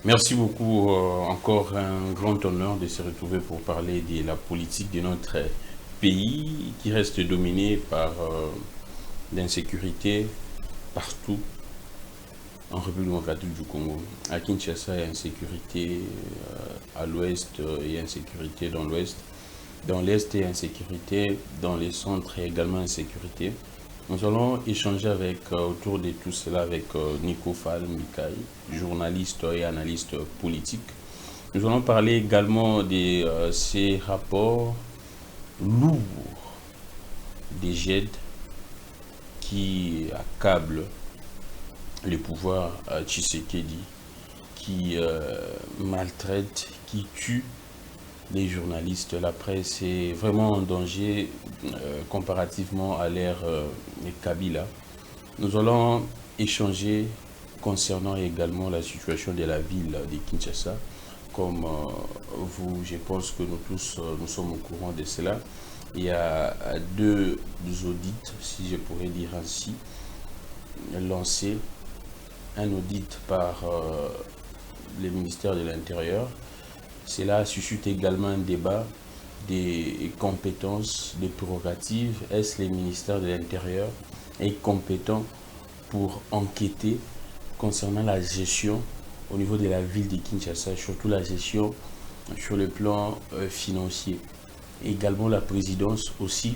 Merci beaucoup. Encore un grand honneur de se retrouver pour parler de la politique de notre pays qui reste dominé par l'insécurité partout en République démocratique du Congo. À Kinshasa, il y a insécurité à l'ouest, il y a insécurité dans l'ouest. Dans l'est, il y a insécurité. Dans les centres, il y a également insécurité. Nous allons échanger autour de tout cela avec Nico Fall Mikaï, journaliste et analyste politique. Nous allons parler également de ces rapports lourds des GED qui accablent le pouvoir Tshisekedi, qui maltraite, qui tue les journalistes. La presse est vraiment en danger comparativement à l'ère Kabila. Nous allons échanger concernant également la situation de la ville de Kinshasa. Comme vous, je pense que nous tous, nous sommes au courant de cela. Il y a deux audits, si je pourrais dire ainsi, lancés. Un audit par le ministère de l'Intérieur. Cela suscite également un débat des compétences, des prérogatives. Est-ce le ministère de l'Intérieur est compétent pour enquêter concernant la gestion au niveau de la ville de Kinshasa, surtout la gestion sur le plan financier. Également la présidence aussi.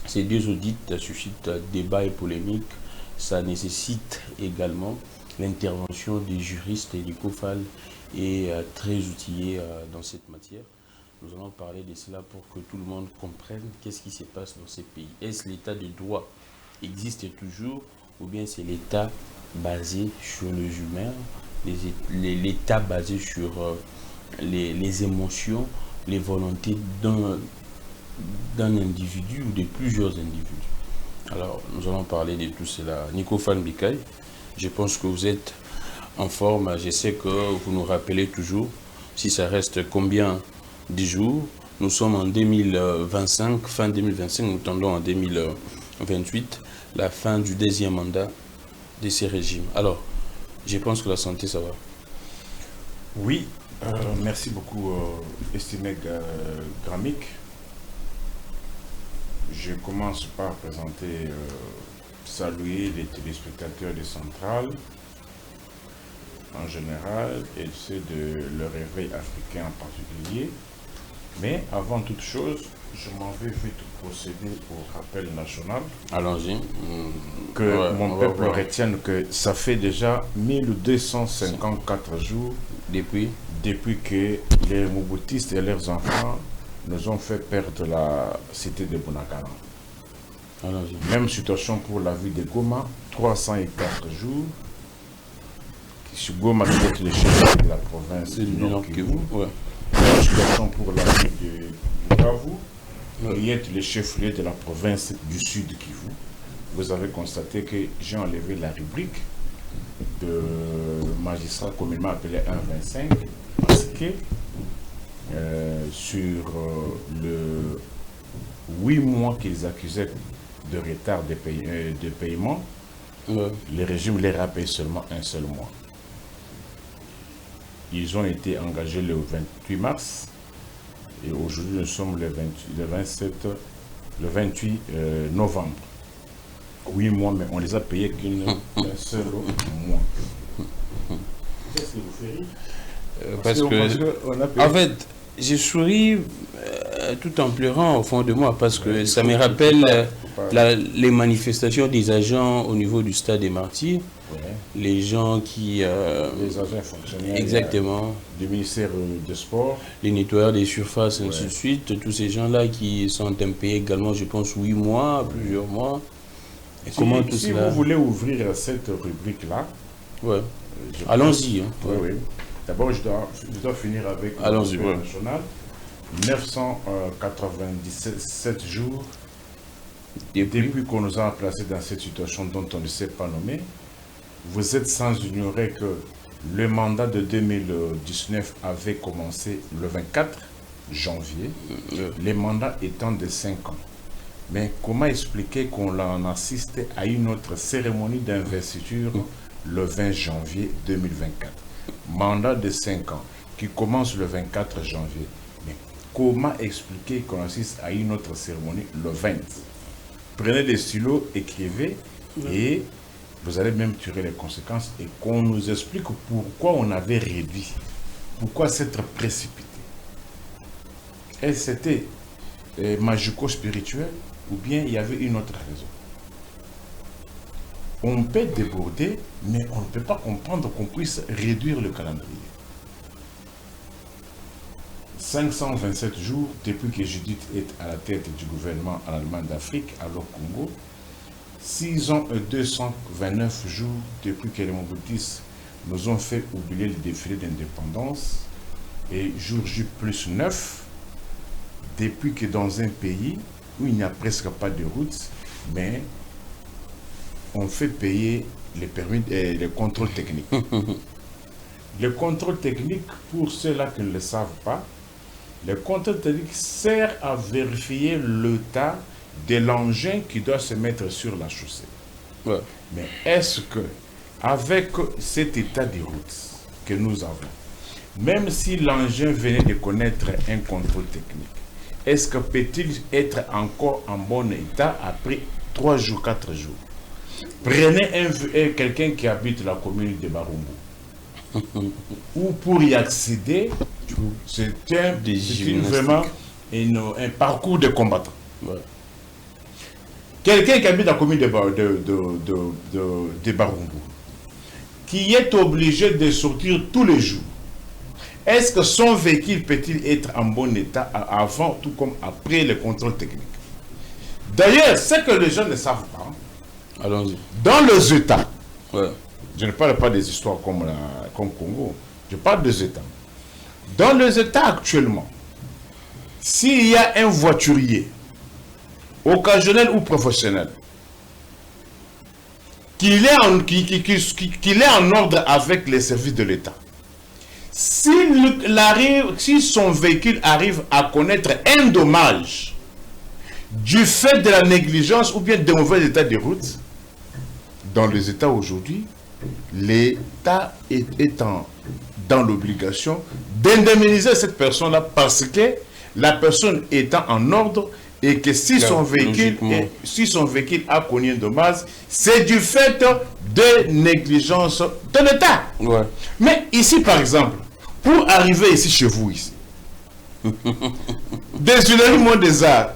Ces deux audits suscitent débat et polémique. Ça nécessite également l'intervention des juristes. Et Nico Fall est très outillé dans cette matière. Nous allons parler de cela pour que tout le monde comprenne qu'est-ce qui se passe dans ces pays. Est-ce l'état de droit existe toujours ou bien c'est l'état basé sur le humain, l'état basé sur les émotions, les volontés d'un individu ou de plusieurs individus. Alors, nous allons parler de tout cela. Nico Fall Mikaï, je pense que vous êtes en forme. Je sais que vous nous rappelez toujours si ça reste combien de jours. Nous sommes en 2025, fin 2025, nous tendons en 2028, la fin du deuxième mandat de ces régimes. Alors, je pense que la santé, ça va. Oui, merci beaucoup, estimé Gramic. Je commence par présenter, saluer les téléspectateurs de Centrale en général et ceux de Le Réveil africain en particulier. Mais avant toute chose, je m'en vais vite procéder au rappel national. Allons-y. Que mon peuple retienne que ça fait déjà 1254 jours depuis que les Mobutistes et leurs enfants nous ont fait perdre la cité de Bunagana. Même situation pour la ville de Goma, 304 jours. Sur Goma, qui est le chef de la province du Nord Kivu. Même situation pour la ville de Bukavu, qui est le chef-lieu de la province du Sud Kivu. Vous avez constaté que j'ai enlevé la rubrique de magistrat communément appelé 1,25 parce que sur le 8 mois qu'ils accusaient de retard de paiement, le régime les rappelle seulement un seul mois. Ils ont été engagés le 28 mars et aujourd'hui nous sommes le 28 novembre. 8 mois, mais on les a payés qu'un seul mois. Qu'est-ce qui vous fait rire? Parce que en fait, je souris tout en pleurant au fond de moi parce que ça me rappelle les manifestations des agents au niveau du stade des Martyrs. Les gens qui... les agents fonctionnaires. Exactement. Du ministère des Sports. Les nettoyeurs des surfaces, ainsi de suite. Tous ces gens-là qui sont impayés également, je pense, 8 mois, plusieurs mois. Et comment tout si cela... vous voulez ouvrir cette rubrique-là... Ouais. Allons-y. Hein. Oui. D'abord, je dois finir avec le rappel national. 997 jours depuis qu'on nous a placés dans cette situation dont on ne s'est pas nommé. Vous êtes sans ignorer que le mandat de 2019 avait commencé le 24 janvier, les mandats étant de 5 ans. Mais comment expliquer qu'on en assiste à une autre cérémonie d'investiture le 20 janvier 2024? mandat de 5 ans, qui commence le 24 janvier. Mais comment expliquer qu'on assiste à une autre cérémonie le 20? Prenez des stylos, écrivez, et vous allez même tirer les conséquences, et qu'on nous explique pourquoi on avait réduit, pourquoi s'être précipité. Et c'était magico-spirituel, ou bien il y avait une autre raison. On peut déborder, mais on ne peut pas comprendre qu'on puisse réduire le calendrier. 527 jours depuis que Judith est à la tête du gouvernement en Allemagne d'Afrique, alors Congo. 6 ans et 229 jours depuis que les Mobutistes nous ont fait oublier le défilé d'indépendance. Et jour J plus 9, depuis que dans un pays où il n'y a presque pas de routes, mais on fait payer les permis et les contrôles techniques. Le contrôle technique, pour ceux-là qui ne le savent pas, le contrôle technique sert à vérifier l'état de l'engin qui doit se mettre sur la chaussée. Ouais. Mais est-ce que, avec cet état de route que nous avons, même si l'engin venait de connaître un contrôle technique, est-ce que peut-il être encore en bon état après 3 jours, 4 jours? Prenez quelqu'un qui habite la commune de Barumbu. Ou pour y accéder, c'est vraiment un parcours de combattant. Ouais. Quelqu'un qui habite la commune de Barumbu, qui est obligé de sortir tous les jours, est-ce que son véhicule peut-il être en bon état avant tout comme après le contrôle technique? D'ailleurs, ce que les gens ne savent pas, dans les États, ouais. Je ne parle pas des histoires comme Congo, je parle des États. Dans les États actuellement, s'il y a un voiturier, occasionnel ou professionnel, qu'il est en ordre avec les services de l'État, si son véhicule arrive à connaître un dommage du fait de la négligence ou bien de mauvais état de route, dans les États aujourd'hui, l'État est dans l'obligation d'indemniser cette personne-là parce que la personne étant en ordre et que si son véhicule a connu un dommage, c'est du fait de négligence de l'État. Ouais. Mais ici, par exemple, pour arriver ici chez vous, ici, des Huileries des Arts,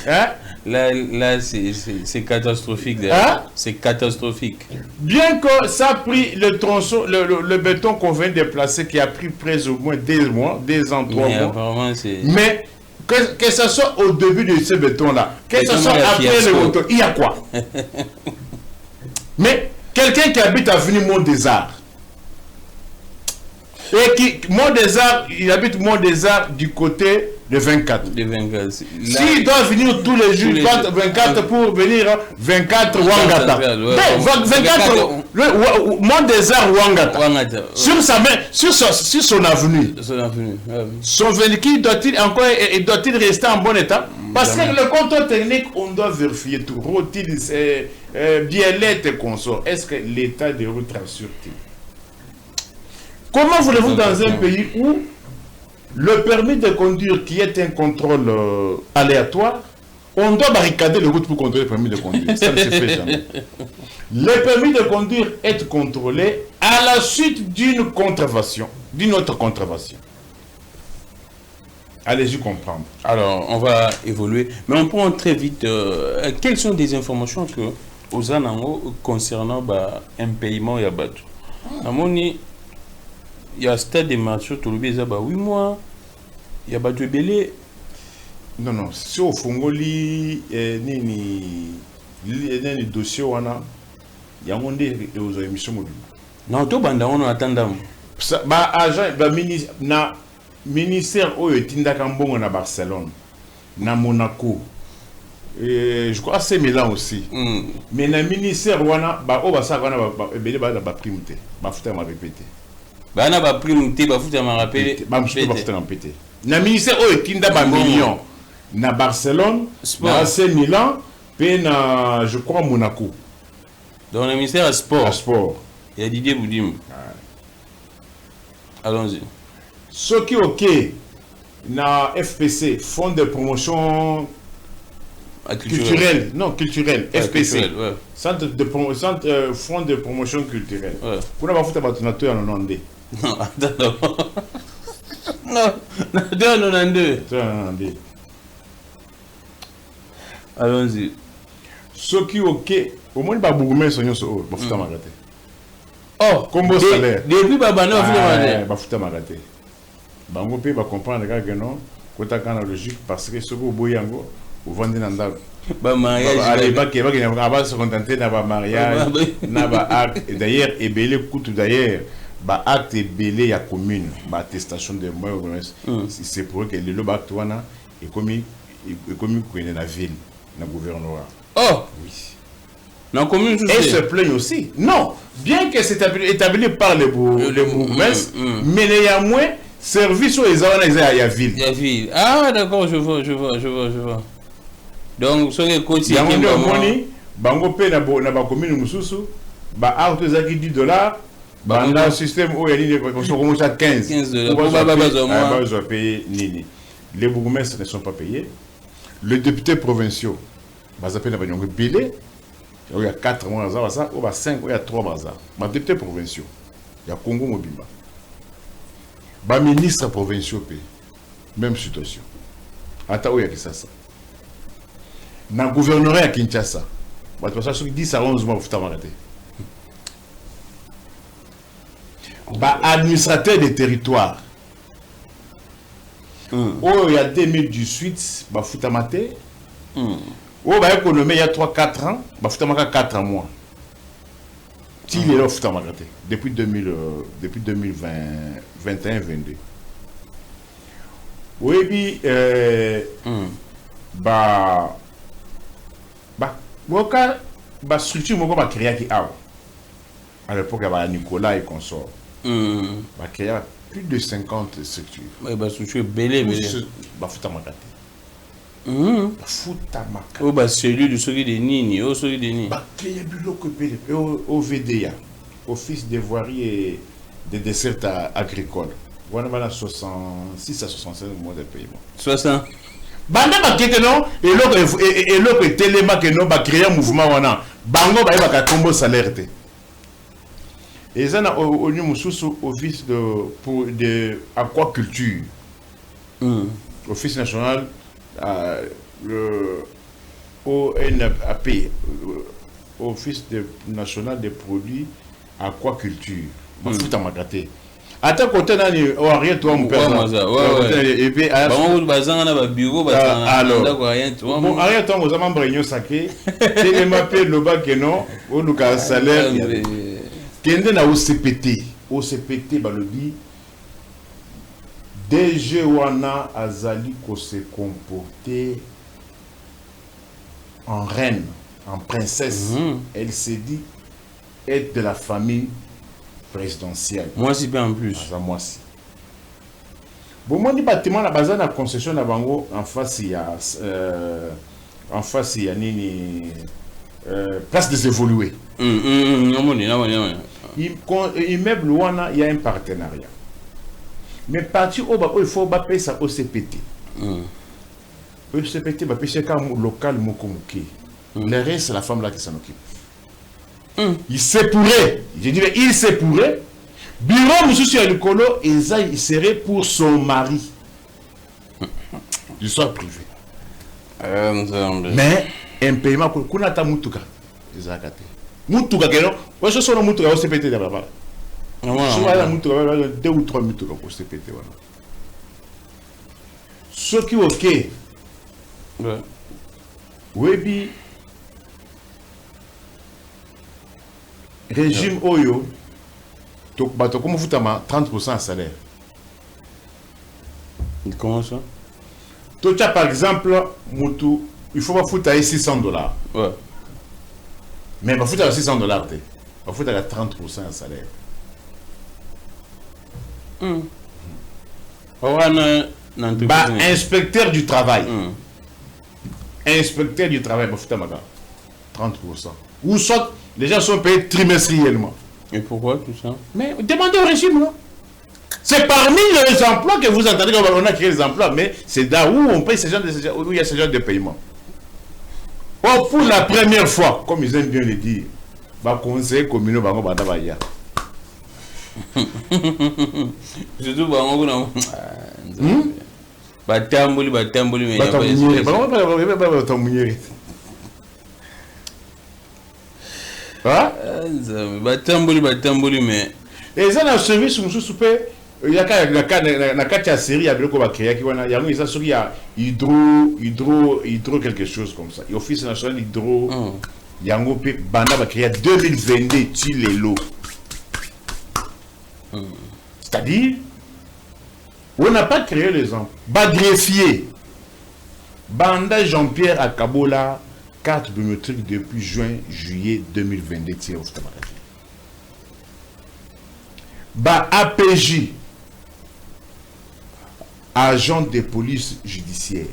hein? Là c'est catastrophique. Hein? C'est catastrophique. Bien que ça a pris le tronçon, le béton qu'on vient de placer, qui a pris presque au moins 2 mois, 2 ans, 3 mois. Mais que ce soit au début de ce béton-là, que ce soit après le béton, il y a quoi? Mais quelqu'un qui habite à Avenue Mont des Arts, et qui, il habite Mont des Arts du côté de 24. S'il doit venir tous les jours, 24 pour venir 24 Wangata. 24 Mont des Arts Wangata. Sur sa main, sur son avenue. Son véhicule doit-il rester en bon état? Parce que le contrôle technique, on doit vérifier tout. Rotile, biellette et consort. Est-ce que l'état de route rassure-t-il? Comment voulez-vous dans un pays où le permis de conduire qui est un contrôle aléatoire, on doit barricader le route pour contrôler le permis de conduire? Ça ne se fait jamais. Le permis de conduire est contrôlé à la suite d'une contravention, d'une autre contravention. Allez-y comprendre. Alors, on va évoluer, mais on prend très vite. Quelles sont des informations que aux anango concernant un paiement et abattu? Il y a un stade de marché, tu le sais, 8 mois, il y a battu belé. Non, non, si au Fongoli, ni dossier, il y a un des émissions mobiles. Non, tout le monde attend. Ministère où est Tindakambon à Barcelone, na Monaco, je crois que c'est Milan aussi. Mais le ministère, on a primité, m'a répété. Bah na ba primité, ba fouta m'a rappelé. Ba m'chouté ba fouta répété. Na ministère où est Tindaba million, na Barcelone, na AC Milan, puis na je crois Monaco. Dans le ministère sport. Sport. Il y a Didier Boudim. Allons-y. Ce qui est OK, na FPC, Fonds de promotion culturelle. Non, culturelle. FPC. Culturel, ouais. Centre Fonds de promotion culturelle. Ouais. Pour avoir fait un tonateur en 92. Non, attends. Non, 92. Allons-y. Ce qui est OK, au moins, il va beaucoup mettre son nom. Il va magaté. Oh, combo salaire. Depuis Baba, non, il va foutre magaté. Bango P va comprendre que non, quand tu as logique, parce que ce que vous boyango, vous vendez dans le bah mariage. Allez, il va se contenter d'avoir mariage, d'avoir acte. Et d'ailleurs, et belé coûte d'ailleurs, bah acte et belé ya commune, bah attestation de moi, c'est pour que le acte wana est commis dans la ville, dans le gouvernorat. Oh, oui. Dans la commune, et se plaignent aussi. Non, bien que c'est établi par les bourgmestres, mais il y a moins service aux gens dans la ville. La ville. Ah, d'accord, je vois. Donc, sur les côtés, il y a un money, bango pe na ba commune mususu, ba auto zaki $10, ba na système où il y a des commence à 15. $15. Ils payer nini. Les bourgmestres ne sont pas payés. Les députés provinciaux, ba zappé na ba nyongo bilé. Il y a 4 mois, il y a 5, il y a 3 mois. Les députés provinciaux, il y a Congo Mobimba. Les ministres provinciaux, même situation. Attends, il y a ça. Dans le gouvernorat à Kinshasa, il y a 10 à 11 mois, il y a administrateur des territoires. Il y a 2018, il y a oh, bah, économie, il y a 3-4 ans, bah, faut 4 mois. Il est là, depuis 2021-22. Oui, puis, structure, moi, bah, créer qui a. À l'époque, il y avait Nicolas et consorts. Bah, créer plus de 50 structures. Bah, structure belé. Bah, faut oh bah celui de celui de Nini, oh celui de Nini. Bah il y a du au VDA, Office des voiries et des desserts agricoles. Voilà 66 à 67 mois de paiement. 60. Banda ba kete non et l'autre téléma que non ba créer un mouvement wana. Bango ba ba combo salaire te. Et ça na au mususu office de aquaculture. Office national le ONAP, Office national des produits aquaculture. Attends, côté nani ou rien toi mon père. Et puis alors bon arrière toi vous avez membre sacré tellement paye le bas que non au luka salaire kende na OCPT ba le dit DG wana azali ko se comporter en reine, en princesse. Elle s'est dit être de la famille présidentielle. Moi si bien en plus. Moi si. Bon moi dit bâtiment la base na concession na bango en face il y a nini place des évoluer. Immeuble wana il y a un partenariat. Mais parti il faut payer ça au CPT. OCPT va payer ça local mokomuki. Le reste c'est la femme là qui s'en occupe. Il se pourrait, je dirais il se pourrait. Bureau monsieur sur le colo et ça il serait pour son mari. Du soir privé. Mais un paiement qu'on a ta mutuka. Exactement. Mutuka que non. Moi je suis sur mutuka au CPT d'abord. Je suis 2 ou 3 minutes pour se péter. Ce qui est OK. Oui, régime Oyo, comment vous avez 30% de salaire. Comment ça? Tu as par exemple, il faut pas foutre à $600. Ouais. Mais il faut foutre à $600. Il faut foutre à 30% de salaire. Inspecteur du travail. Inspecteur du travail, 30%. Ou soit les gens sont payés trimestriellement. Et pourquoi tout ça? Mais demandez au régime, non? C'est parmi les emplois que vous entendez qu'on a créé les emplois, mais c'est là où on paye où il y a ce genre de paiement. Oh, pour la première fois, comme ils aiment bien le dire, va conseiller communaux va baya. Surtout batamboli mais batamboli mais et ça dans service nous souper il y a na kati série ya biloko ba créer qui wana yango isa soki ya hydro quelque chose comme ça. Et office national hydro yango pe banda ba créer 2022 tu les lots. C'est-à-dire on n'a pas créé les emplois. Ba greffier banda Jean-Pierre à Kabola carte biométrique depuis juillet 2022 tir of tabac. Ba APJ agent de police judiciaire.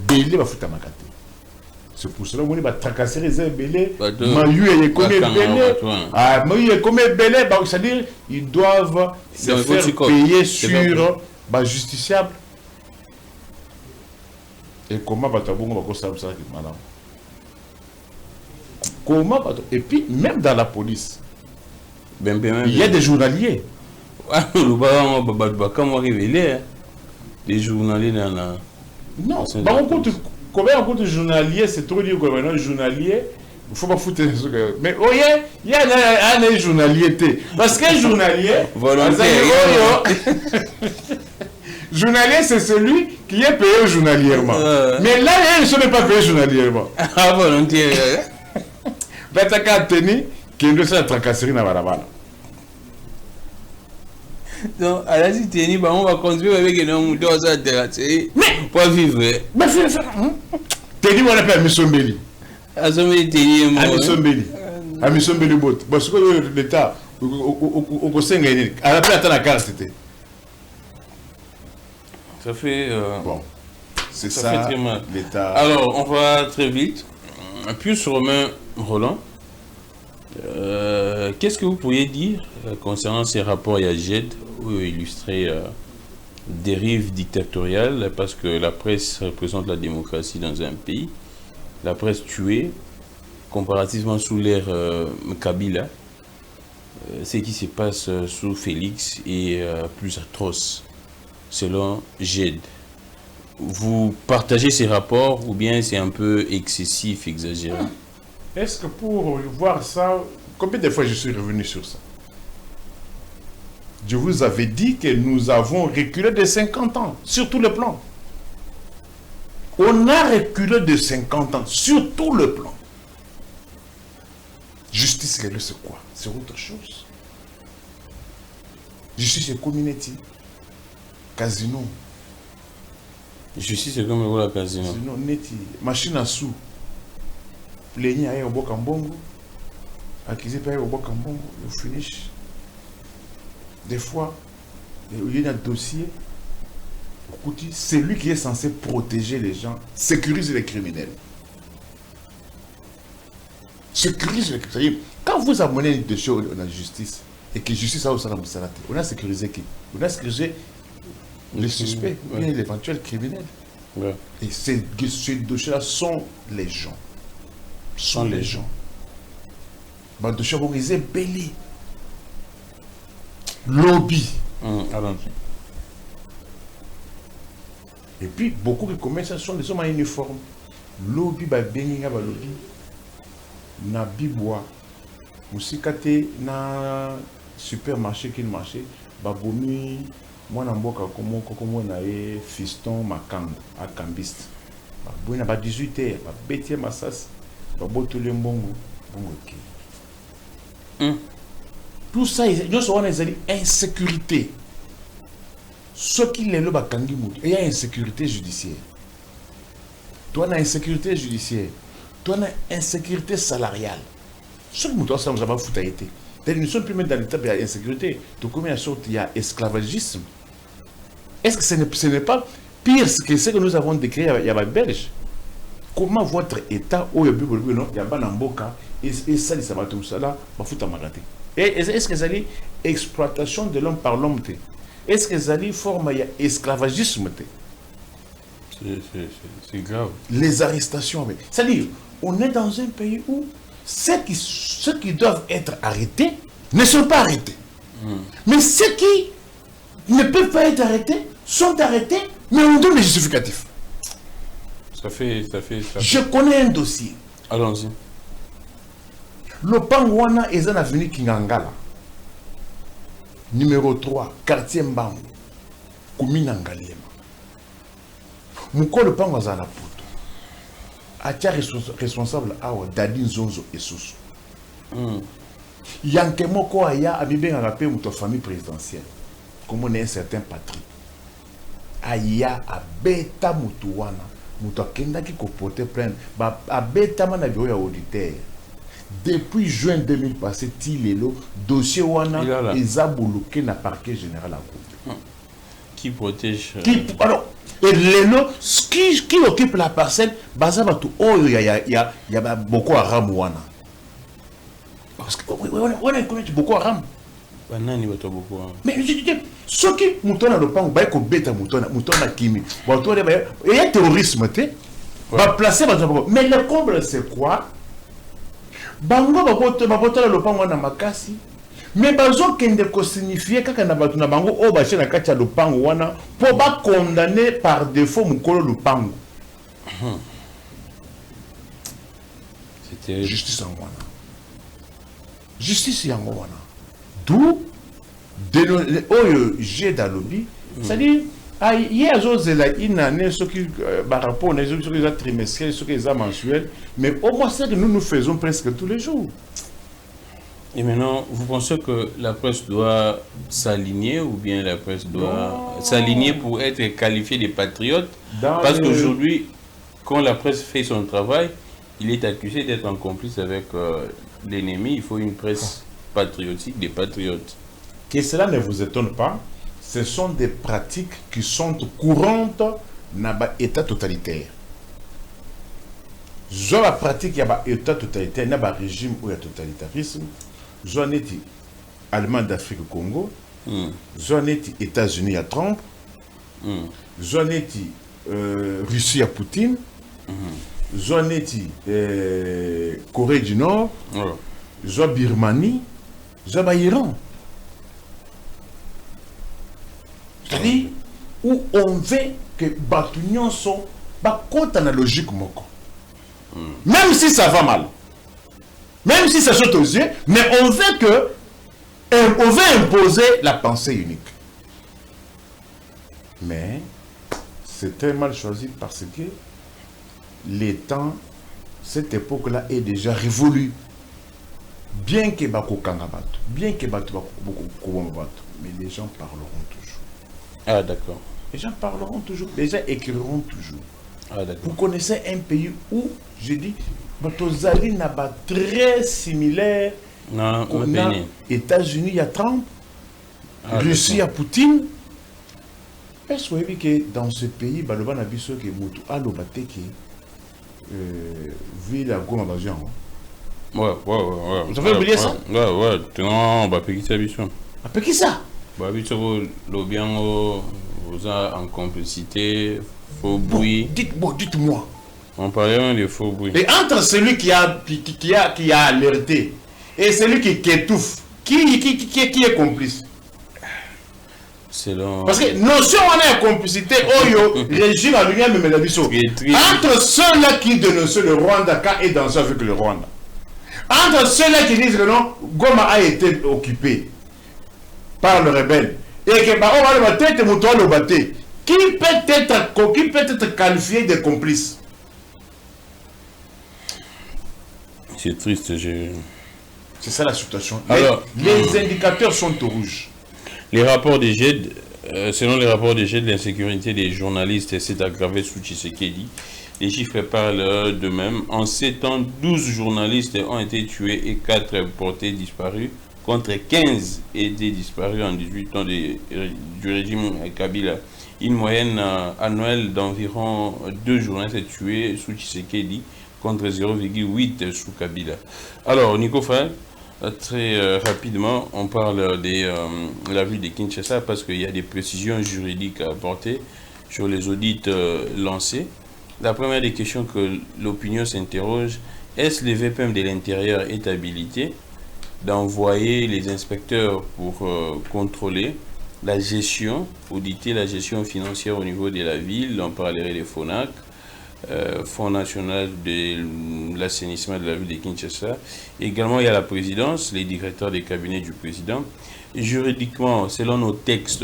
Belé va foutre ma carte. C'est pour cela qu'on va tracasser les belé. Mayu est comme belé. Ah, Mayu est comme belé. C'est-à-dire ils doivent se faire payer sur ba justiciable. Et comment va t'abonner va ça madame. Comment va et puis même dans la police. Il y a des journaliers. Des journaliers dans la... Non, combien on compte de journaliers, c'est trop dire que maintenant, journalier, il ne faut pas foutre. Mais oh, il y a un journalier. Parce qu'un journalier, journalier, c'est celui qui est payé journalièrement. Mais là, il ne sont pas payé journalièrement. Ah, volontiers. Bataka Teni, qui est une tracasserie dans la balle. Donc, à la cité, on va construire avec un homme pour vivre. Mais Teni, on appelle Missombeli. Missombeli Bot. Parce que l'État, au conseil, à la place de la carte, c'était. Ça fait. Bon, c'est ça, l'État. Alors, on va très vite. Plus Romain Roland. Qu'est-ce que vous pourriez dire concernant ces rapports IAGED où illustrer dérive dictatoriale parce que la presse représente la démocratie dans un pays, la presse tuée comparativement sous l'ère Kabila, ce qui se passe sous Félix est plus atroce selon GED. Vous partagez ces rapports ou bien c'est un peu excessif, exagéré? Est-ce que pour voir ça, combien de fois je suis revenu sur ça? Je vous avais dit que nous avons reculé de 50 ans, sur tout le plan. On a reculé de 50 ans, sur tout le plan. Justice, c'est quoi? C'est autre chose. Justice, c'est community. Casino. Justice, c'est comme la casino. Casino, neti. Machine à sous. Pléni à au Bokambongo, accusé par au Bokambongo, au finish. Des fois, il y a un dossier, c'est lui qui est censé protéger les gens, sécuriser les criminels. Sécuriser les criminels. Quand vous amenez des choses à la justice, et que la justice a aussi la moussalate, on a sécurisé qui? On a sécurisé les suspects, ou bien l'éventuel criminel. Ouais. Et ces dossiers-là sont les gens. Sont les gens. Bah, de favoriser Belly. Lobby. Et puis, beaucoup de commerçants sont des hommes en uniforme. Lobby, bah, Beninga, bah, lobby. Na Bibois. Musikate, na supermarché, qui marché. Bah, Bomi, moi, na Mboka, comme na fiston, Makang, à Cambiste. Bah, Bomi, na 18h, bah, Bétier, Massas. Tout ça, nous sommes en insécurité. Ce qui est là, il y a insécurité judiciaire. Toi, on a insécurité judiciaire. Toi, on a insécurité salariale. Ce qui nous doit pas foutre. Nous ne sommes plus même dans l'étape de l'insécurité. Donc, combien de sortes il y a esclavagisme? Est-ce que ce n'est pas pire que ce que nous avons décrit il y a Belge? Comment votre État, il y a Banamboka, et ça, ça va tout ça là, est-ce que ça dit exploitation de l'homme par l'homme. Est-ce que ça forme esclavagisme? C'est grave. Les arrestations. C'est-à-dire, on est dans un pays où ceux qui doivent être arrêtés ne sont pas arrêtés. Mais ceux qui ne peuvent pas être arrêtés sont arrêtés, mais on donne les justificatifs. Ça fait. Je connais un dossier. Allons-y. Le Pangwana est en avenue Kingangala. Numéro 3, quartier Mbango. Commune Angaliema. Mouko le Pangwa la poto. Atia responsable awa Dadi Nzonzo et Soussou. Yanke moko aya abibe ngapé muto famille présidentielle. Comme on est un certain Patrick. Aya abeta mutuwana. Muto kenda ki kopote plein. Ba abeta mana bio ya auditeur. Depuis juin 2000 passé, Tilelo, dossier wana ezabuluke na parquet général à Kourou. Qui protège alors, et Lelo, qui occupe la parcelle, Bazabatu, oh, il y a Boko Haram wana. Parce que, on a connu Boko Haram. Mais je dis, ceux qui moutonnent le pan, bah, qu'on bête à moutonnent à Kimi, il y a terrorisme, tu sais, va placer, mais le comble, c'est quoi? Bango babotala lopango na makasi mais bazo kende ko signifier kaka na batu na bango o ba chena kacha lopango wana po ba condamner par défaut mukolo lopango. C'était justice en wana. Justice en wana. D'où de oyo j'ai dans lobby, c'est-à-dire il y a une année, ce qui par rapport à ce qui est trimestriel, ce qui est mensuel, mais au moins c'est que nous faisons presque tous les jours. Et maintenant, vous pensez que la presse doit s'aligner ou bien la presse doit s'aligner pour être qualifiée de patriote? Parce qu'aujourd'hui, quand la presse fait son travail, il est accusé d'être en complice avec l'ennemi. Il faut une presse patriotique, des patriotes. Que cela ne vous étonne pas. Ce sont des pratiques qui sont courantes dans l'État totalitaire. Dans la pratique, il y a l'État totalitaire, il y a un régime où il y a totalitarisme. J'en ai dit Allemagne d'Afrique Congo. J'en ai dit États-Unis à Trump. J'en ai dit Russie à Poutine. J'en ai dit Corée du Nord. J'en ai Birmanie. J'en ai Iran. C'est-à-dire où on veut que Batunion soit pas contre la logique moko. Même si ça va mal, même si ça saute aux yeux, mais on veut imposer la pensée unique. Mais c'est très mal choisi parce que les temps, cette époque-là est déjà révolue. Bien que Bako Kangabat, bien que Bako mais les gens parleront toujours. Ah, d'accord. Les gens parleront toujours, les gens écriront toujours. Ah, d'accord. Vous connaissez un pays où, je dis, Batozali n'a pas très similaire aux États-Unis, il y a Trump, Russie, il y a Poutine. Est-ce que vous voyez que dans ce pays, Baloban a vu ce que Moutou a l'obate qui vit la gomme à Bajan? Ouais. Vous avez oublié ça? Ouais. Non, bah, qui ça, Bisson? Après qui ça? Bah, Bisson, l'obien, vous a en complicité, faux bruit. Dites-moi. On parlait de faux bruit. Et entre celui qui a alerté et celui qui étouffe, qui est complice? Parce que notion on a complicité, régime à l'Union mais entre ceux-là qui dénoncent le Rwanda et dans avec le Rwanda. Entre ceux-là qui disent que non, Goma a été occupé par le rebelle et que on va le tête mouton le batté. Qui peut être qualifié de complice? C'est triste, c'est ça la situation. Alors, les indicateurs sont au rouge. Les rapports des GED, selon les rapports des GED, l'insécurité des journalistes s'est aggravée sous Tshisekedi. Les chiffres parlent d'eux-mêmes. En 7 ans, 12 journalistes ont été tués et 4 portés disparus, contre 15 étaient disparus en 18 ans du régime Kabila. Une moyenne annuelle d'environ 2 journalistes tués sous Tshisekedi, contre 0,8 sous Kabila. Alors, Nico Frère, Très rapidement, on parle de la ville de Kinshasa parce qu'il y a des précisions juridiques à apporter sur les audits lancés. La première des questions que l'opinion s'interroge, est-ce le VPM de l'intérieur est habilité d'envoyer les inspecteurs pour contrôler la gestion, auditer la gestion financière au niveau de la ville? On parlerait des FONAC, Fonds national de l'assainissement de la ville de Kinshasa. Également, il y a la présidence, les directeurs des cabinets du président. Et juridiquement, selon nos textes,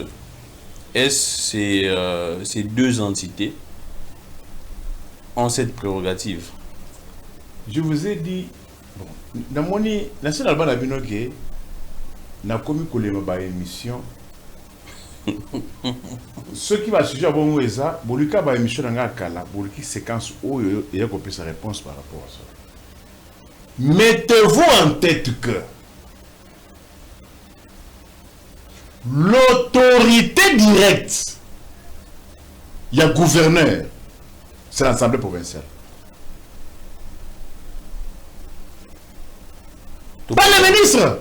est-ce ces deux entités ont cette prérogative? Je vous ai dit, bon, dans mon national album la binoké, n'a commis que les émission. Ce qui va suivre bon ça, Bolika va émission dans la kala, Boliki séquence où il y a compris sa réponse par rapport à ça. Mettez-vous en tête que l'autorité directe, il y a gouverneur, c'est l'Assemblée provinciale. Pas le ministre.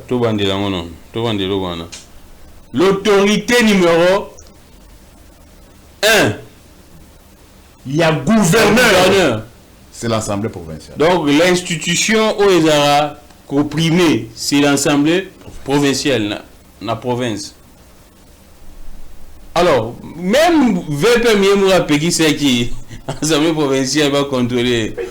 L'autorité numéro 1, il y a gouverneur. C'est l'Assemblée provinciale. Donc l'institution où ils ont comprimé, c'est l'Assemblée provinciale, la province. Alors, même VPM Moura Peggy, c'est qui l'Assemblée provinciale va contrôler. Il y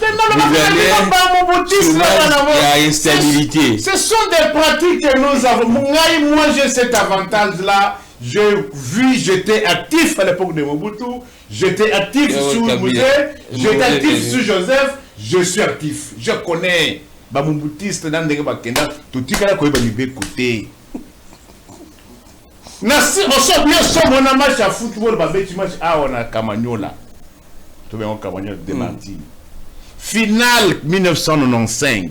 a instabilité. Ce sont des pratiques que nous avons. Moi, j'ai cet avantage-là. J'étais actif à l'époque de Mobutu. J'étais actif sous Mouzé. J'étais actif sous Joseph. Je suis actif. Je connais. Moubutiste dans des bakenda. Tout le monde va écouter. On sort bien sur mon match à football. On a Camagnola. Tout le monde a Camagnola démenti. Finale 1995.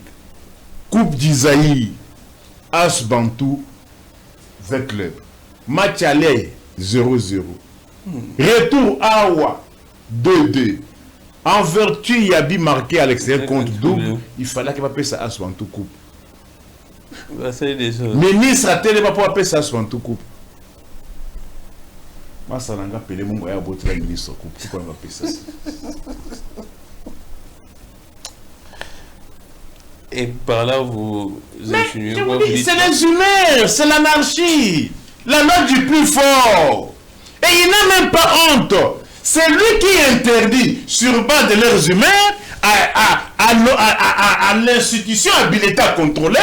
Coupe d'Isaïe. As Bantou. 20 clubs. Match aller 0-0. Retour Awa 2-2. En vertu Yabi marqué à l'extérieur contre double, il fallait qu'il passe ça à Swantou Coupe. Ministre a télé pas pour appeler ça à Swantou Coupe. Moi ça n'a pas appelé mon gars pour être ministre Coupe. Pourquoi on va appeler ça? Et par là vous insinuez quoi? C'est les humains, c'est l'anarchie. La loi du plus fort. Et il n'a même pas honte. C'est lui qui interdit, sur base de leurs humains, à l'institution habilitée à contrôler.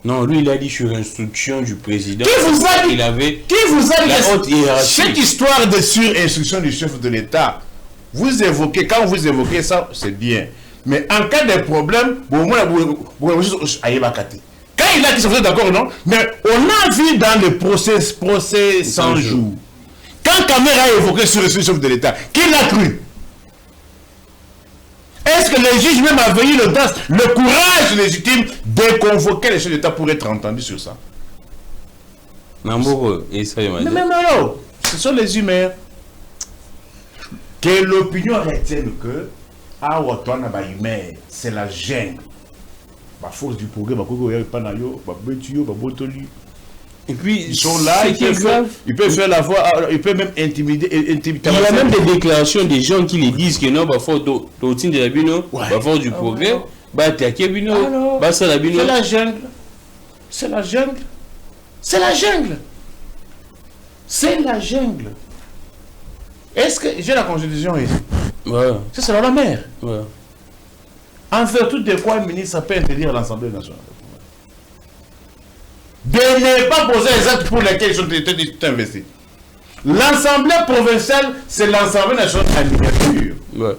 Non, lui il a dit sur instruction du président. Qui vous a dit, il avait qui vous a dit la haute hiérarchie. Cette histoire de sur-instruction du chef de l'État, vous évoquez, quand vous évoquez ça, c'est bien. Mais en cas de problème, quand il a dit ça, vous êtes d'accord, non? Mais on a vu dans le procès 100 jours. Quand Caméra a évoqué sur le chef de l'État, qui l'a cru? Est-ce que les juges même avaient eu le courage légitime de convoquer les chefs d'État pour être entendus sur ça? Non, non, ce sont les humains. Que l'opinion retienne que c'est la gêne. La force du progrès, et puis ils sont là, ils peuvent faire la voix, ils peuvent même intimider. Il y a même des déclarations des gens qui les disent que non, d'autres de la bino, force du progrès, c'est la jungle. C'est la jungle. C'est la jungle. C'est la jungle. Est-ce que j'ai la constitution ici? Ouais. C'est la mer. Ouais. En vertu de quoi un ministre peut interdire à l'Assemblée nationale de ne pas poser les actes pour lesquels ils sont investis. L'Assemblée provinciale, c'est l'Assemblée nationale en miniature. Ouais.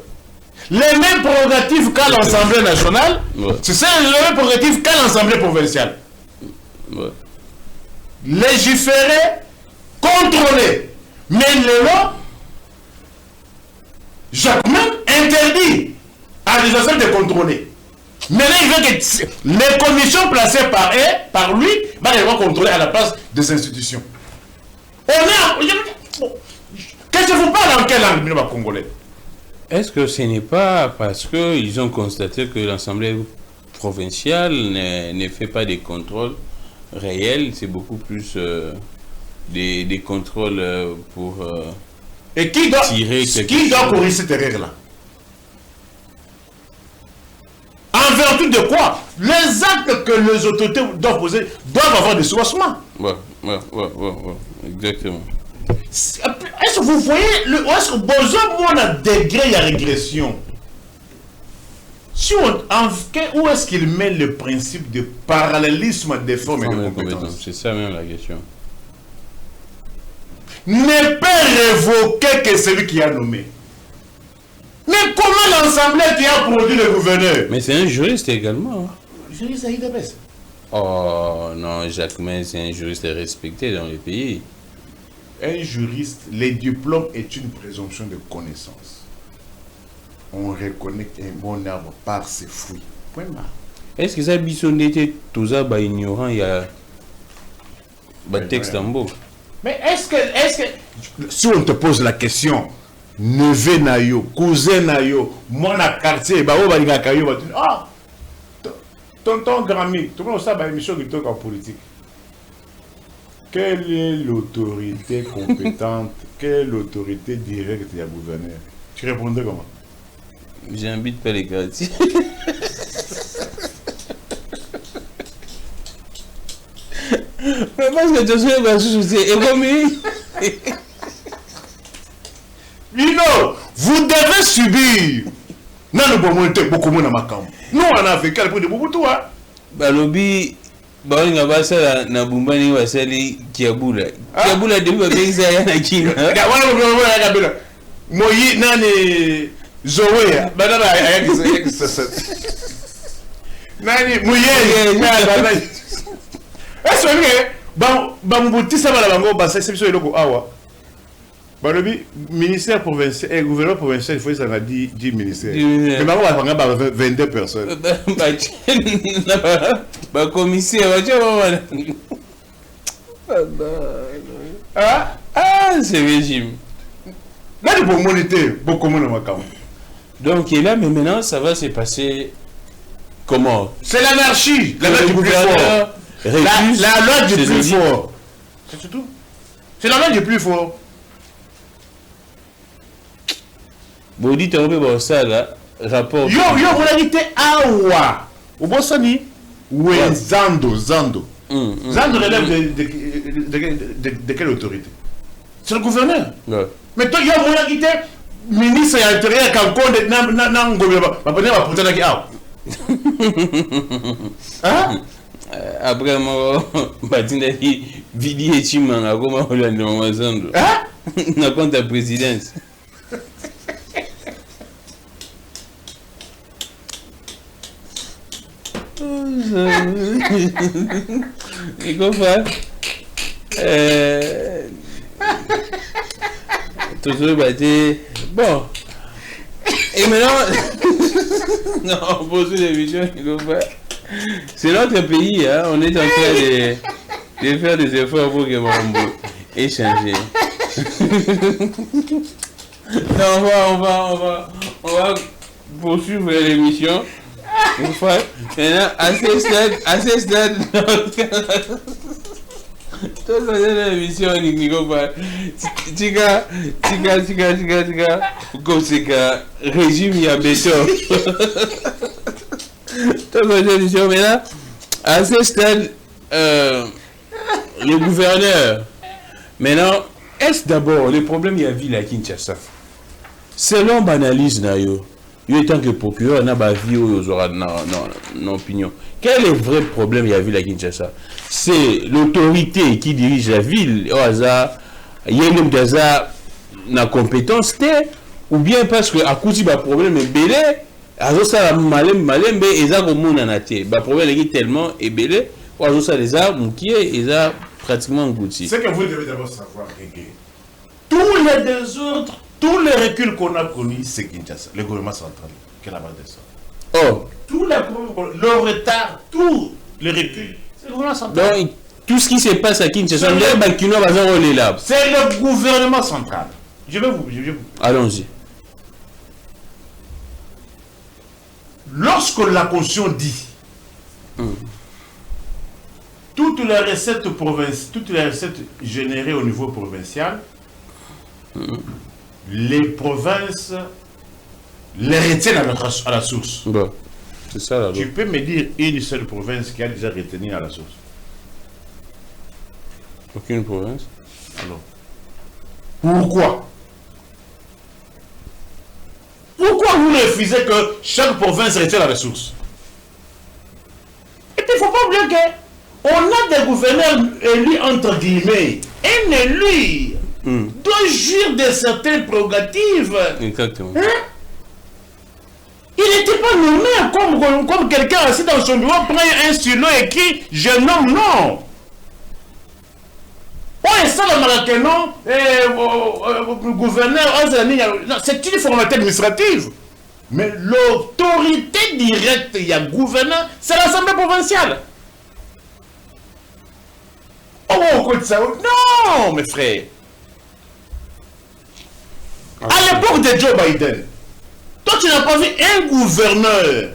Les mêmes prérogatives qu'à l'Assemblée nationale, c'est les mêmes prérogatives qu'à l'Assemblée provinciale. Ouais. Légiférer, contrôler. Mais les lois, Jacquemin interdit à les assemblées de contrôler. Mais là, il veut que les commissions placées par lui, vont contrôler à la place des institutions. Qu'est-ce que vous parlez en quelle langue, le congolais? Est-ce que ce n'est pas parce qu'ils ont constaté que l'Assemblée provincial ne fait pas des contrôles réels, c'est beaucoup plus des contrôles pour et qui doit corriger cette erreur-là? En vertu de quoi? Les actes que les autorités doivent poser doivent avoir des sourcements. Ouais, exactement. Est-ce que vous voyez, est-ce que besoin d'un degré de régression? Si où est-ce qu'il met le principe de parallélisme des formes et des compétences? C'est ça même la question. Ne peut révoquer que celui qui a nommé. Mais comment l'Assemblée qui a produit le gouverneur? Mais c'est un juriste également. Juriste Aïda Bess. Oh non, Jacques May, c'est un juriste respecté dans le pays. Un juriste, les diplômes est une présomption de connaissance. On reconnaît un bon arbre par ses fruits. Point barre. Est-ce que ça bisonnétait tout ça, ignorant, il y a un texte en beau? Mais est-ce que si on te pose la question, neveu nayo, cousin nayo, moi na quartier, ah, tonton Grammy, tout le monde sait une émission qui toque en politique. Quelle est l'autorité compétente, quelle est l'autorité directe du gouverneur? Tu répondais comment? J'habite pas les quartiers. Mais parce que tu sais, vous devez subir. Non, beaucoup moins dans ma camp. Nous, en Afrique, il y a beaucoup de tout. Balobi, on va faire na bumbani wa sali kiabula. Kiabula de ba benza ya na China. Moyi nani Zoé, badala ayaki nani Moyi. Est-ce que Bambuti ça va la bango basa c'est eloko awa. Balobi ministère provincial et gouverneur provincial il faut ça dit ministère. Mais bango va 22 personnes. Ba commissaire c'est régime. Là il faut moniter beaucoup moins dans ma camp. Donc et là mais maintenant ça va se passer comment? C'est l'anarchie, la loi du plus fort. La loi du plus fort. C'est tout. C'est la loi du plus fort. Bon, dites un ça là, rapport. Yo, vous l'avez dit awa. Au Bossani. Oui, Zando. Zando relève de quelle autorité? C'est le gouverneur. Ouais. Mais toi, yo, vous l'avez dit ministre de l'Intérieur quand on gouvernement. Hein? Après moi, Batinda Vidi et Chimanga, comment on l'a demandé? Na compte la présidence. Et quoi faire? Tout ça, bon. Et maintenant, non, on pose des vidéos, il faut faire. C'est notre pays, hein? On est en train de faire des efforts pour que Mambo échanger. Non, on va poursuivre l'émission. Maintenant, à ce stade, toute l'émission, Nico, Tika, comme c'est que régime y a béton. Maintenant, à ce stade, le gouverneur, maintenant, est-ce d'abord le problème il y a vu à Kinshasa? Selon l'analyse, il est tant que procureur n'a pas vu aux aura non opinion. Quel est le vrai problème il y a vu à Kinshasa? C'est l'autorité qui dirige la ville au hasard, il y a une hasard na compétence ou bien parce que à cause du problème est belé. Alors ça malembe eza komona na te ba problème est tellement ébélé ou alors ça les armes qui est eza pratiquement englouti. C'est que vous devez d'abord savoir que tous les désordres, tous les reculs qu'on a connus, c'est Kinshasa, le gouvernement central qui est la base de ça. Oh, tous les problèmes, le retard, tous les reculs, c'est le gouvernement central. Donc tout ce qui se passe à Kinshasa, c'est le gouvernement central. Je vais vous. Allons-y. Lorsque la Constitution dit Toutes les recettes générées au niveau provincial, les provinces les retiennent à la source. Bah, c'est ça là. Tu peux me dire une seule province qui a déjà retenu à la source? Aucune province. Alors, pourquoi? Pourquoi vous refusez que chaque province retienne la ressource? Et puis il ne faut pas oublier qu'on a des gouverneurs élus entre guillemets. Un élu doit jouir de certaines prérogatives. Exactement. Hein? Il n'était pas nommé comme quelqu'un assis dans son bureau, prend un stylo écrit « Je nomme », non. Oh, et ça, le Maracanon, le gouverneur, c'est une formalité administrative. Mais l'autorité directe, il y a gouverneur, c'est l'Assemblée provinciale. Oh, écoute ça. Non, mes frères. À l'époque de Joe Biden, toi, tu n'as pas vu un gouverneur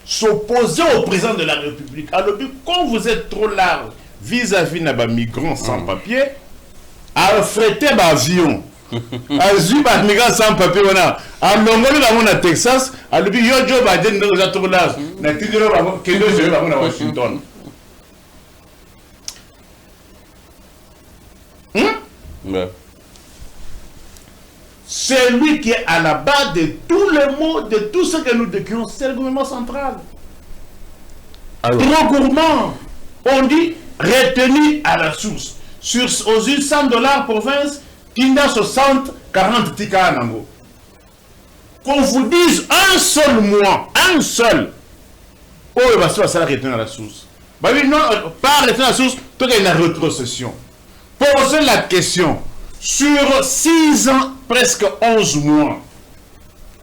s'opposer au président de la République. Alors, quand vous êtes trop large vis-à-vis des migrants sans papier, à fréter l'avion, à zuber les migrants sans papier, à Mongolie, à Texas, à l'objet de Joe Biden, nous avons trop large. Nous avons à Washington. C'est lui qui est à la base de tous les mots, de tout ce que nous décrivons, c'est le gouvernement central. Alors, trop gourmand. On dit retenu à la source. Aux 100 $ province, Kinda 60, 40 tika nango. Qu'on vous dise un seul mois, un seul. Oh, il va se faire retenir à la source. Bah oui, non, pas retenir à la source, toi, il y a une rétrocession. Posez la question. Sur 6 ans, presque 11 mois,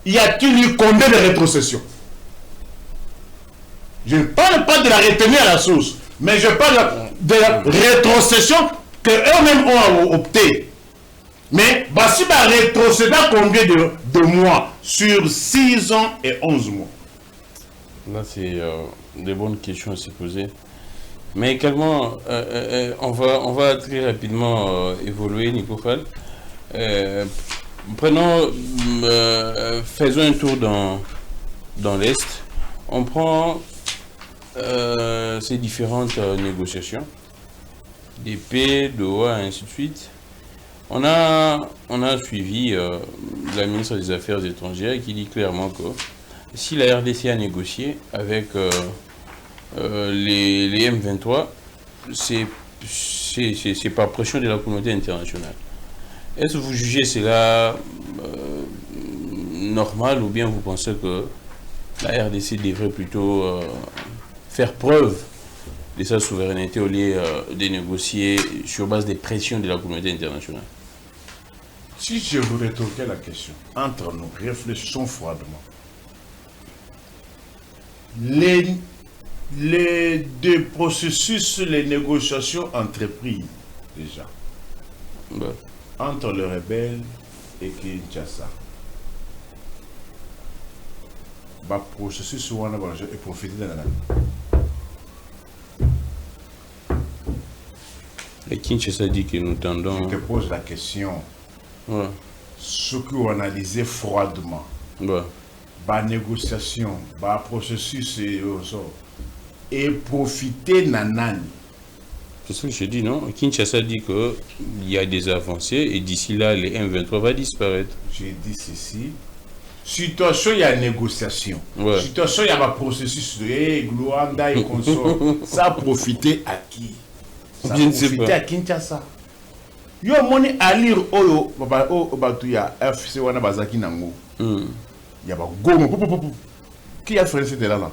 y a-t-il eu combien de rétrocessions? Je ne parle pas de la retenue à la source, mais je parle de la rétrocession qu'eux-mêmes ont opté. Mais si va rétrocéder combien de mois? Sur 6 ans et 11 mois. Là, c'est des bonnes questions à se poser. Mais également, on va très rapidement évoluer, Nico Fall. Faisons un tour dans l'Est. On prend ces différentes négociations, des paix, d'OA, ainsi de suite. On a suivi la ministre des Affaires étrangères qui dit clairement que si la RDC a négocié avec les M23, c'est par pression de la communauté internationale. Est-ce que vous jugez cela normal ou bien vous pensez que la RDC devrait plutôt faire preuve de sa souveraineté au lieu de négocier sur base des pressions de la communauté internationale? Si je vous rétorquais la question, entre nous, réfléchissons froidement. Les deux processus, les négociations entreprises déjà entre les rebelles et Kinshasa. Le processus est profité de la. Et Kinshasa dit que nous tendons. Je te pose la question. Ce que vous analysez froidement. La négociation, le processus et profiter nanani. C'est ce que je dis, non? Kinshasa dit qu'il y a des avancées et d'ici là, les M23 va disparaître. J'ai dit ceci. Situation, il y a négociation. Situation, il y a un processus de Glouanda et consort. Ça a profité à qui? Ça a profité à Kinshasa. Yo moni alire oyo batuya FC wana bazaki nango. Il y a pas gomo. Qui a fait ce là?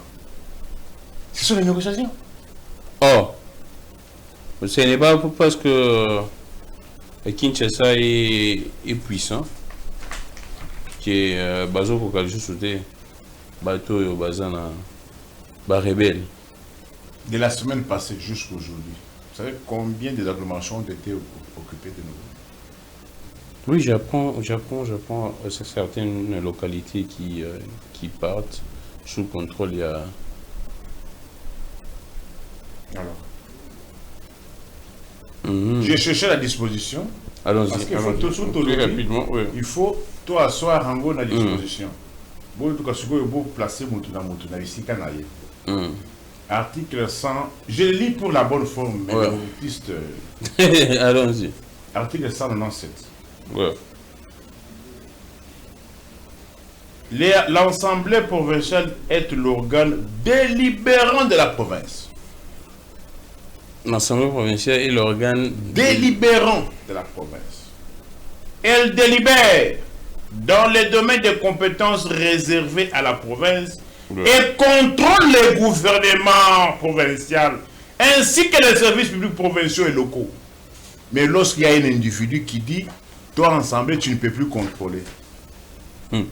Ce sont les négociations. Oh, ce n'est pas parce que Kinshasa est puissant que Bazo Kokalju sauté bateau et Bazana rebelle. De la semaine passée jusqu'à aujourd'hui, vous savez combien des agglomérations ont été occupées de nouveau? Oui, j'apprends certaines localités qui partent sous contrôle. Il y a Alors. J'ai cherché la disposition. Allons-y. Parce qu'il faut tout rapidement. Oui. Il faut toi asseoir en gros la disposition. Bon, en tout cas, ce que vous placez ici, canaille. Article 100. Je lis pour la bonne forme, mais l'artiste. Allons-y. Article 197. Ouais. L'Assemblée provinciale est l'organe délibérant de la province. L'Assemblée provinciale est l'organe délibérant de la province. Elle délibère dans les domaines de compétences réservés à la province et contrôle les gouvernements provinciaux ainsi que les services publics provinciaux et locaux. Mais lorsqu'il y a un individu qui dit, toi, Assemblée, tu ne peux plus contrôler. Et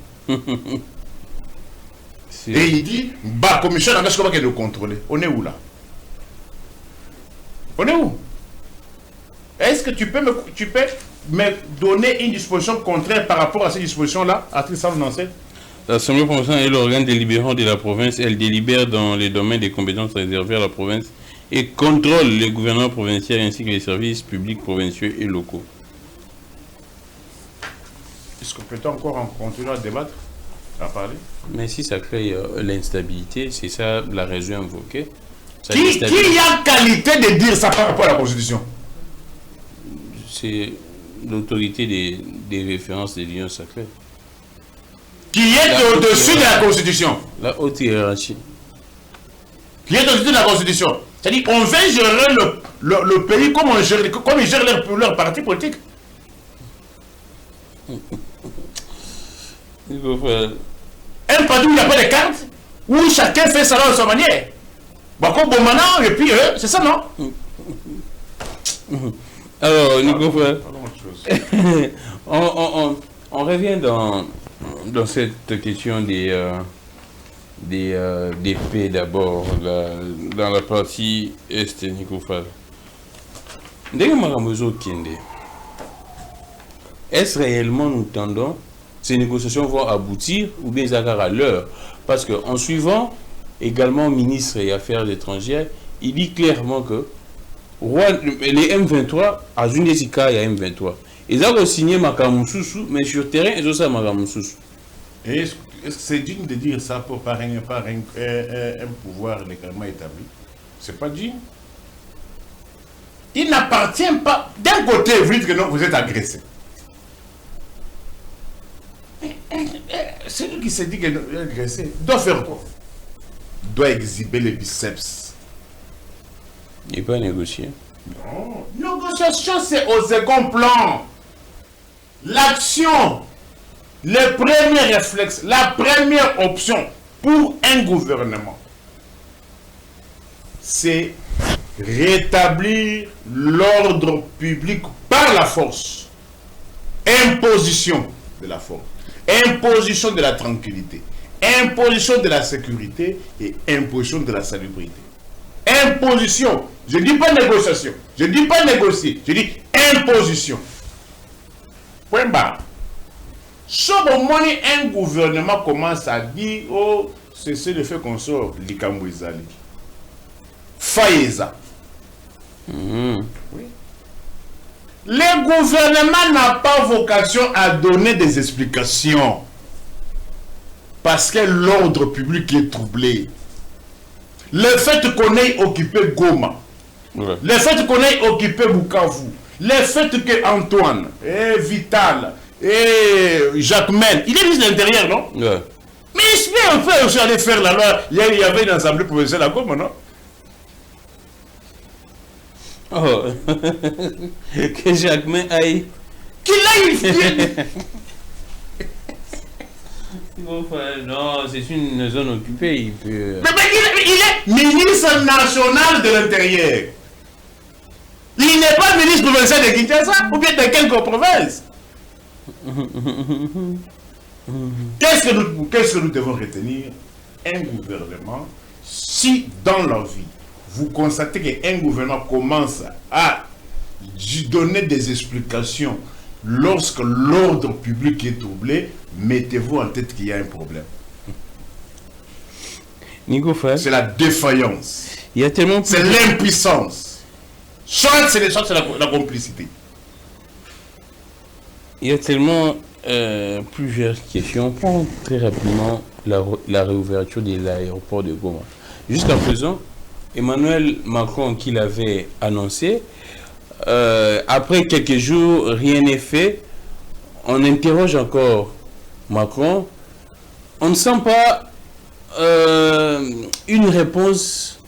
il dit, bah, commission n'a pas de contrôler. On est où là? On est où? Est-ce que tu peux me donner une disposition contraire par rapport à cette disposition-là, article 197? L'Assemblée provinciale est l'organe délibérant de la province. Elle délibère dans les domaines des compétences réservées à la province et contrôle les gouvernements provinciaux ainsi que les services publics provinciaux et locaux. Est-ce qu'on peut encore continuer à débattre, à parler? Mais si ça crée l'instabilité, c'est ça la raison invoquée. Qui a qualité de dire ça par rapport à la Constitution? C'est l'autorité des références de l'Union sacrée. Qui est au-dessus de la Constitution? La haute hiérarchie. Qui est au-dessus de la Constitution? C'est-à-dire qu'on veut gérer le pays comme ils gèrent leur parti politique. Un parti où il n'y a pas de carte, où chacun fait ça de sa manière. Bon, maintenant, et puis, c'est ça, non? Alors, Nico, on revient dans cette question des paix d'abord, dans la partie est, Nico Fall. Est-ce réellement nous tendons, ces négociations vont aboutir ou bien ils à l'heure? Parce qu'en suivant également ministre des Affaires étrangères, il dit clairement que les M23, à une des cas, il y a M23. Ils ont signé Makamoussousou, mais sur terrain, ils ont ça Makamoussousou. Est-ce que c'est digne de dire ça par un pouvoir légalement établi? C'est pas digne. Il n'appartient pas. D'un côté, vous dites que non, vous êtes agressé. Celui qui se dit qu'il est agressé doit faire quoi? Doit exhiber les biceps. Il n'est pas négocié. Non. Négociation, c'est au second plan. L'action, le premier réflexe, la première option pour un gouvernement, c'est rétablir l'ordre public par la force. Imposition de la force. Imposition de la tranquillité. Imposition de la sécurité et imposition de la salubrité. Imposition. Je ne dis pas négociation. Je ne dis pas négocier. Je dis imposition. Point barre. Sauf au moment où un gouvernement commence à dire, oh, c'est le fait qu'on sort l'Ikambo Izali. Faïza. Oui. Le gouvernement n'a pas vocation à donner des explications. Parce que l'ordre public est troublé. Le fait qu'on ait occupé Goma, le fait qu'on ait occupé Bukavu, le fait que Antoine, et Vital, et Jacquemelle, il est ministre de l'Intérieur, non? Mais il peut aussi aller faire la loi. Il y avait une assemblée provinciale à Goma, non? Oh, que Jacquemelle aille. Qu'il aille. Non, c'est une zone occupée. Il peut... Mais il est ministre national de l'Intérieur. Il n'est pas ministre provincial de Kinshasa ou bien de quelque province. Qu'est-ce que nous devons retenir? Un gouvernement, si dans la vie, vous constatez qu'un gouvernement commence à donner des explications lorsque l'ordre public est troublé, mettez-vous en tête qu'il y a un problème. Nico Fall. C'est la défaillance. Il y a tellement... C'est l'impuissance. Soit c'est la complicité. Il y a tellement plusieurs questions. Prends très rapidement la réouverture de l'aéroport de Goma. Jusqu'à présent, Emmanuel Macron, qui l'avait annoncé, après quelques jours, rien n'est fait. On interroge encore Macron. On ne sent pas une réponse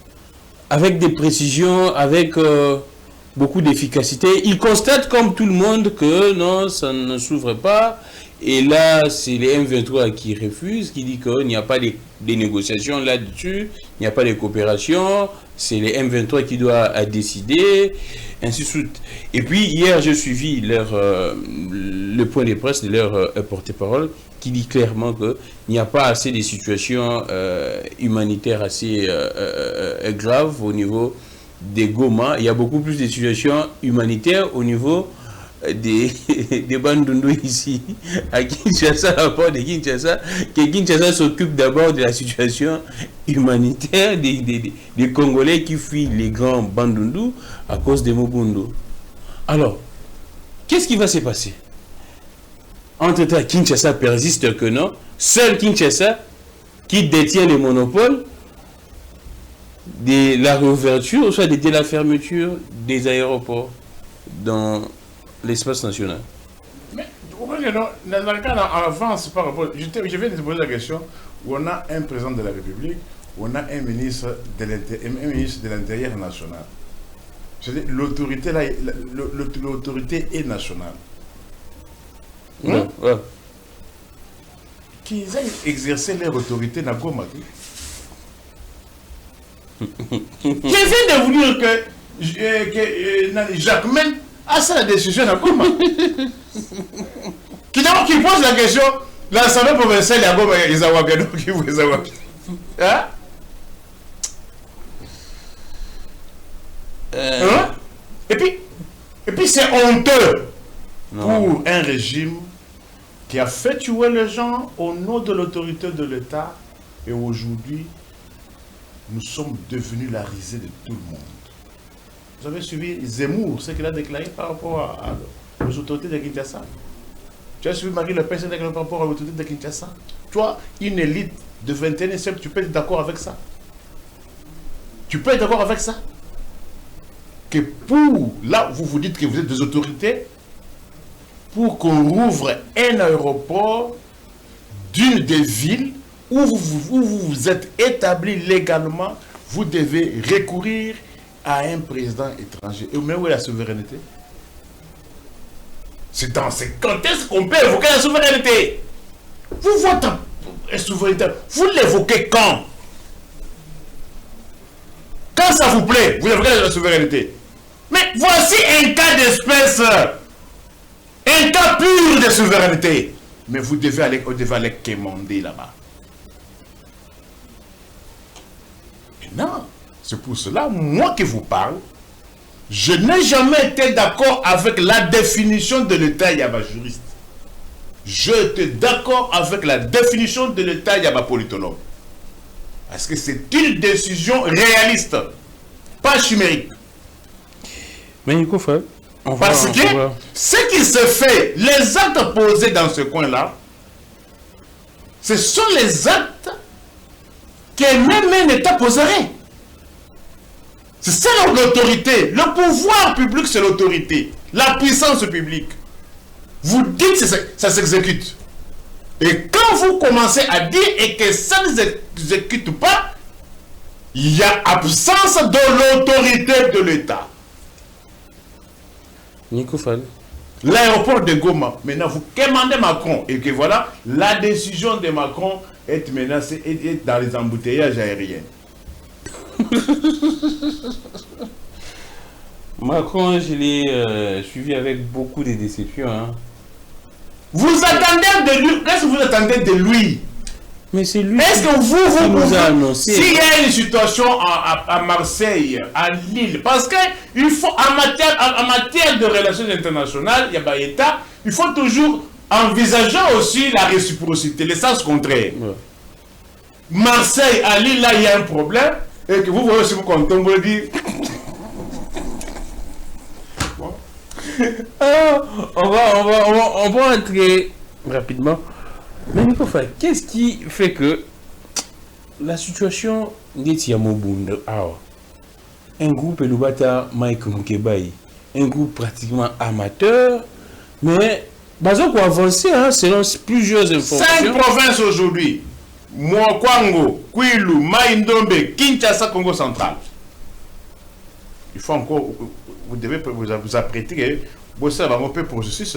avec des précisions, avec beaucoup d'efficacité. Il constate comme tout le monde que non, ça ne s'ouvre pas. Et là, c'est les M23 qui refusent, qui disent qu'il n'y a pas des négociations là-dessus, il n'y a pas de coopération, c'est les M23 qui doivent décider, ainsi de suite. Et puis, hier, j'ai suivi le point de presse de leur porte-parole qui dit clairement qu'il n'y a pas assez de situations humanitaires assez graves au niveau des Goma. Il y a beaucoup plus de situations humanitaires au niveau des Bandundu ici, à Kinshasa, à port de Kinshasa, que Kinshasa s'occupe d'abord de la situation humanitaire des Congolais qui fuient les grands Bandundu à cause des Mobundu. Alors, qu'est-ce qui va se passer? Entre-temps, Kinshasa persiste que non. Seul Kinshasa, qui détient le monopole de la réouverture, ou soit de la fermeture des aéroports dans l'espace national. Mais, dans le cas en avance par rapport... Je viens de te poser la question, où on a un président de la République, où on a un ministre de l'Intérieur national. C'est-à-dire, l'autorité là, l'autorité est nationale. Ouais, ouais. Qu'ils aient exercé leur autorité dans Goma. Je viens de vous dire que Jacquemain a ça la décision dans Goma. Qui pose la question, l'Assemblée provinciale de Goma, ils ont bien qui vous ont hein? Et puis c'est honteux pour un régime qui a fait tuer les gens au nom de l'autorité de l'État, et aujourd'hui nous sommes devenus la risée de tout le monde. Vous avez suivi Zemmour, ce qu'il a déclaré par rapport aux autorités de Kinshasa. Tu as suivi Marie Le Pen, ce qu'il a déclaré par rapport aux autorités de Kinshasa. Toi, une élite de 21e siècle, tu peux être d'accord avec ça? Tu peux être d'accord avec ça? Que pour, là, vous dites que vous êtes des autorités, pour qu'on rouvre un aéroport d'une des villes où vous êtes établi légalement, vous devez recourir à un président étranger. Et mais où est la souveraineté? C'est dans ces contextes qu'on peut évoquer la souveraineté. Votre souveraineté, vous l'évoquez quand? Quand ça vous plaît, vous évoquez la souveraineté. Mais voici un cas d'espèce, un cas pur de souveraineté. Mais vous devez aller quémander là-bas. Non, c'est pour cela, moi qui vous parle, je n'ai jamais été d'accord avec la définition de l'État Yaba juriste. Je suis d'accord avec la définition de l'État Yaba politologue. Parce que c'est une décision réaliste, pas chimérique. Mais Nico, frère, parce que ce qui se fait, les actes posés dans ce coin-là, ce sont les actes que même un État poserait. C'est ça l'autorité. Le pouvoir public, c'est l'autorité. La puissance publique. Vous dites que ça s'exécute. Et quand vous commencez à dire et que ça ne s'exécute pas, il y a absence de l'autorité de l'État. Nico Fall. L'aéroport de Goma, maintenant vous commandez Macron et que voilà, la décision de Macron est menacée et dans les embouteillages aériens. Macron, je l'ai suivi avec beaucoup de déceptions. Hein. Vous attendez de lui, qu'est-ce que vous attendez de lui? Mais c'est lui. Est-ce que vous nous a annoncé? S'il y a une situation à Marseille, à Lille, parce que il faut en matière de relations internationales, il y a pas État, il faut toujours envisager aussi la réciprocité, le sens contraire. Ouais. Marseille, à Lille, là, il y a un problème. Et que vous voyez aussi quand on tombe, vous dites. On va entrer rapidement. Mais Nico Faye, qu'est-ce qui fait que la situation d'Etiamobund, un groupe Elubata Mike Mukebai, un groupe pratiquement amateur, mais basé pour avancer selon plusieurs informations. 5 provinces aujourd'hui. Mwakwango, Kwilu, Maïndombe, Kinshasa, Congo central. Il faut encore, vous devez vous apprêter, vous savez, un peu processus.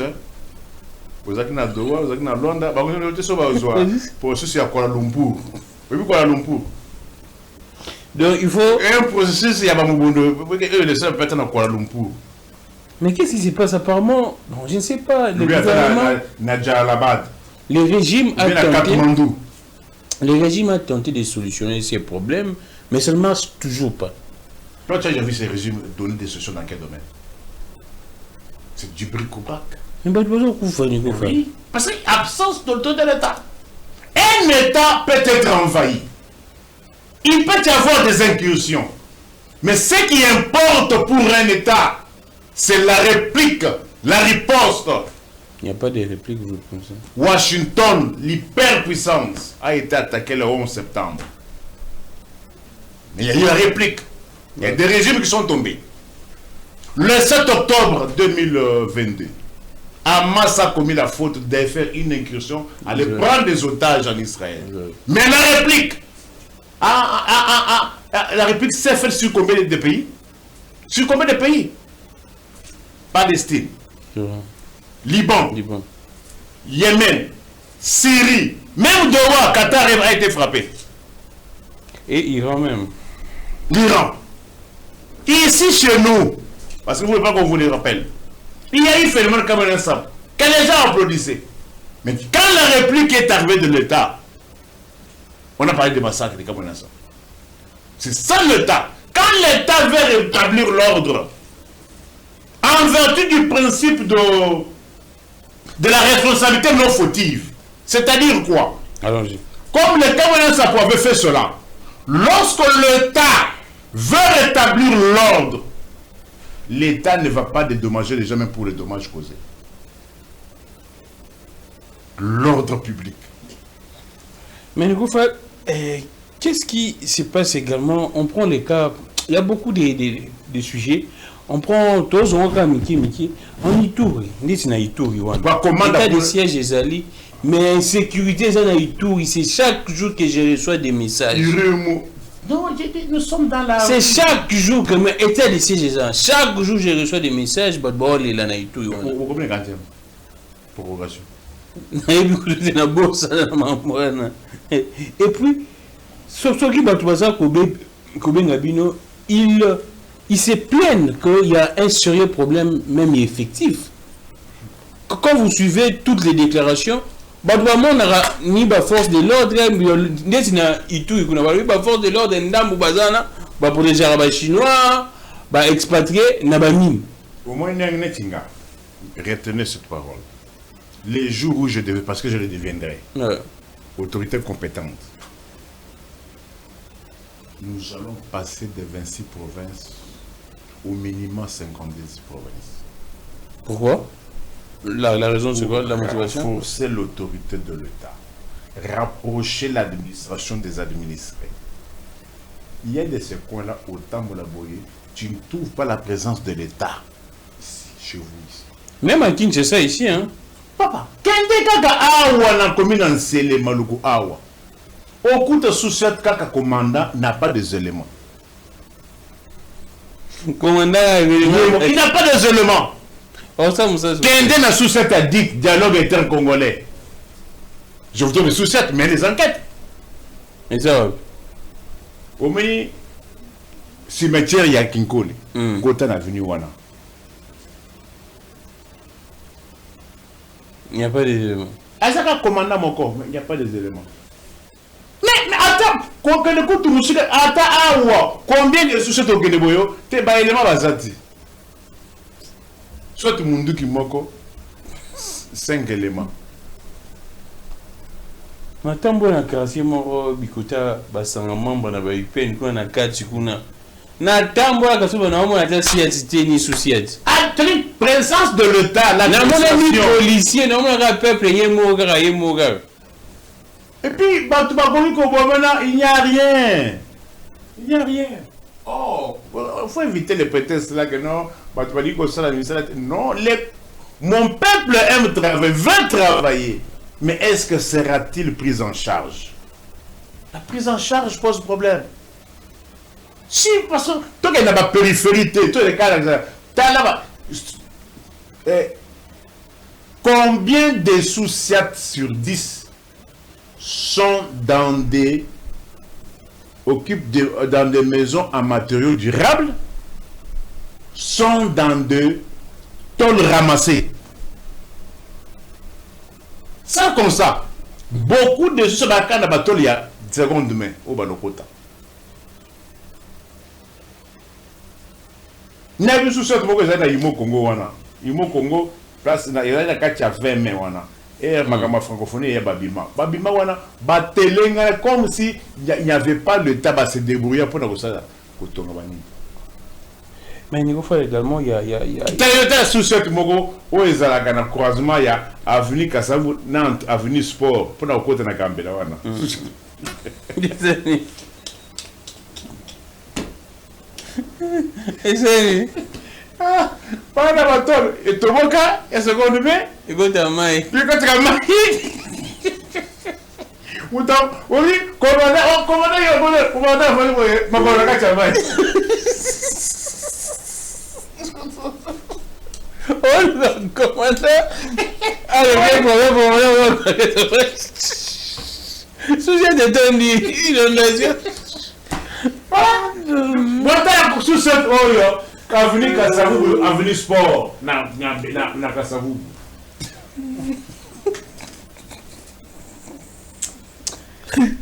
Vous avez un Doha, vous avez un Londres, vous avez un processus à Kuala Lumpur. Vous voyez Kuala Lumpur. Donc il faut. Un processus, il y a un Mubundo, eux, les seuls peut-être à Kuala Lumpur. Mais qu'est-ce qui se passe apparemment? Non, je ne sais pas. Le gouvernement. Nadja Alabad. Le régime a tenté de solutionner ces problèmes, mais ça ne marche toujours pas. Toi, tu as déjà vu ces régimes donner des solutions dans quel domaine? C'est du bric-au-brac. Mais oui, parce qu'il y a absence d'autorité de l'État. Un État peut être envahi. Il peut y avoir des incursions. Mais ce qui importe pour un État, c'est la réplique, la riposte. Il n'y a pas de réplique comme ça. Washington, l'hyperpuissance, a été attaqué le 11 septembre. Mais il y a eu la réplique. Il y a des régimes qui sont tombés. Le 7 octobre 2022, Hamas a commis la faute de faire une incursion, aller prendre des otages en Israël. Mais la réplique, la réplique s'est faite sur combien de pays? Sur combien de pays? Palestine, Liban, Yémen, Syrie, même Doha, Qatar a été frappé. Et Iran même. L'Iran. Ici chez nous, parce que vous ne voulez pas qu'on vous le rappelle, il y a eu phénomène comme un ensemble, que les gens applaudissaient. Mais quand la réplique est arrivée de l'État, on a parlé de massacre de Cameroun ensemble. C'est ça l'État. Quand l'État veut rétablir l'ordre, en vertu du principe de la responsabilité non fautive, c'est-à-dire quoi? Allons-y. Comme les Camerounais avaient fait cela, lorsque l'État veut rétablir l'ordre, l'État ne va pas dédommager les gens même pour les dommages causés. L'ordre public. Mais qu'est-ce qui se passe également? On prend les cas, il y a beaucoup de sujets. On prend tous, on prend Miki, en Ituri, on dit na Ituri. L'état de siège est allé, mais insécurité, c'est chaque jour que je reçois des messages. Non, nous sommes dans la... C'est chaque jour que l'état de siège est allé. Chaque jour, je reçois des messages, bah, bon, il est là na Ituri. Vous comprenez quand même? Prorogation. Et puis, surtout qui Kobe Ngabino, ils se plaignent qu'il y a un sérieux problème, même effectif. Quand vous suivez toutes les déclarations, on a ni force de l'ordre, ni force de l'ordre, pour les Arabes chinois, expatriés, au moins, retenez cette parole. Les jours où je devais, parce que je le deviendrai, autorité compétente, nous allons passer de 26 provinces au minimum 50 provinces. Pourquoi? La raison, c'est quoi? La motivation? Renforcer l'autorité de l'État. Rapprocher l'administration des administrés. Il y a de ces coins-là, au Tambolaboye, tu ne trouves pas la présence de l'État chez vous ici. Même à Kinshasa ici, hein? Papa, kende kaka awa na commune en Sele Maluku awa. Okuta sous-chef kaka commandant n'a pas des éléments. Commandant, il n'a pas des éléments. Kende na sous-chef a dit dialogue inter-congolais. Je vous donne le sous-chef, mais les enquêtes. Et ça? Au moins, cimetière Yakinkoli, Gotan avenue Wana. Il n'y a pas d'éléments. À chaque commandant mon corps, il n'y a pas des éléments. Mais attends, combien de sous-chefs au Guinée-Boyo, tu as élément basati. Soit Mundu qui moko, 5 éléments. Matambo na quartier moko bikota basanga membre na ba UPN kuna na kati kuna. Na tambo la kasoba na omona ta siatité ni souciate. Ah, présence de l'État, la policier, na omona peuple yemo ga. Et puis il n'y a rien. Il n'y a rien. Oh, il faut éviter les prétextes là que non, non, mon peuple aime travailler, veut travailler. Mais est-ce que sera-t-il pris en charge? La prise en charge pose problème. Si, parce que toi qui as la périphérité, toi les cas là-bas, combien de sous-siat sur 10 sont dans des dans des maisons en matériaux durables, sont dans de tôles ramassées. Ça comme ça, beaucoup de choses dans le bateau, il y a seconde main au Banokota. N'y a plus sous cette beaucoup de Imo Congo wana. Imo Congo place na il y a 20 mains wana. Et ma francophonie et Babima. Babima wana batelenga comme si il n'y avait pas le temps à se débrouiller pour nous ça. Mais il faut également il y a t'as sous cette mogo où ils ont la croisement il y a avenue Kassavou Nantes avenue Sport pour nous côté na Gambela wana. Et c'est ah, pas la bateau et Tomoka et seconde mai et quand tu as maille puis quand tu as maille ou donc oui commandant ma collègue a maille oh le commandant allez viens sujet de ton lit inondation Bota sous cette oyo avenue Kassavou avenue Sport na Kassavou.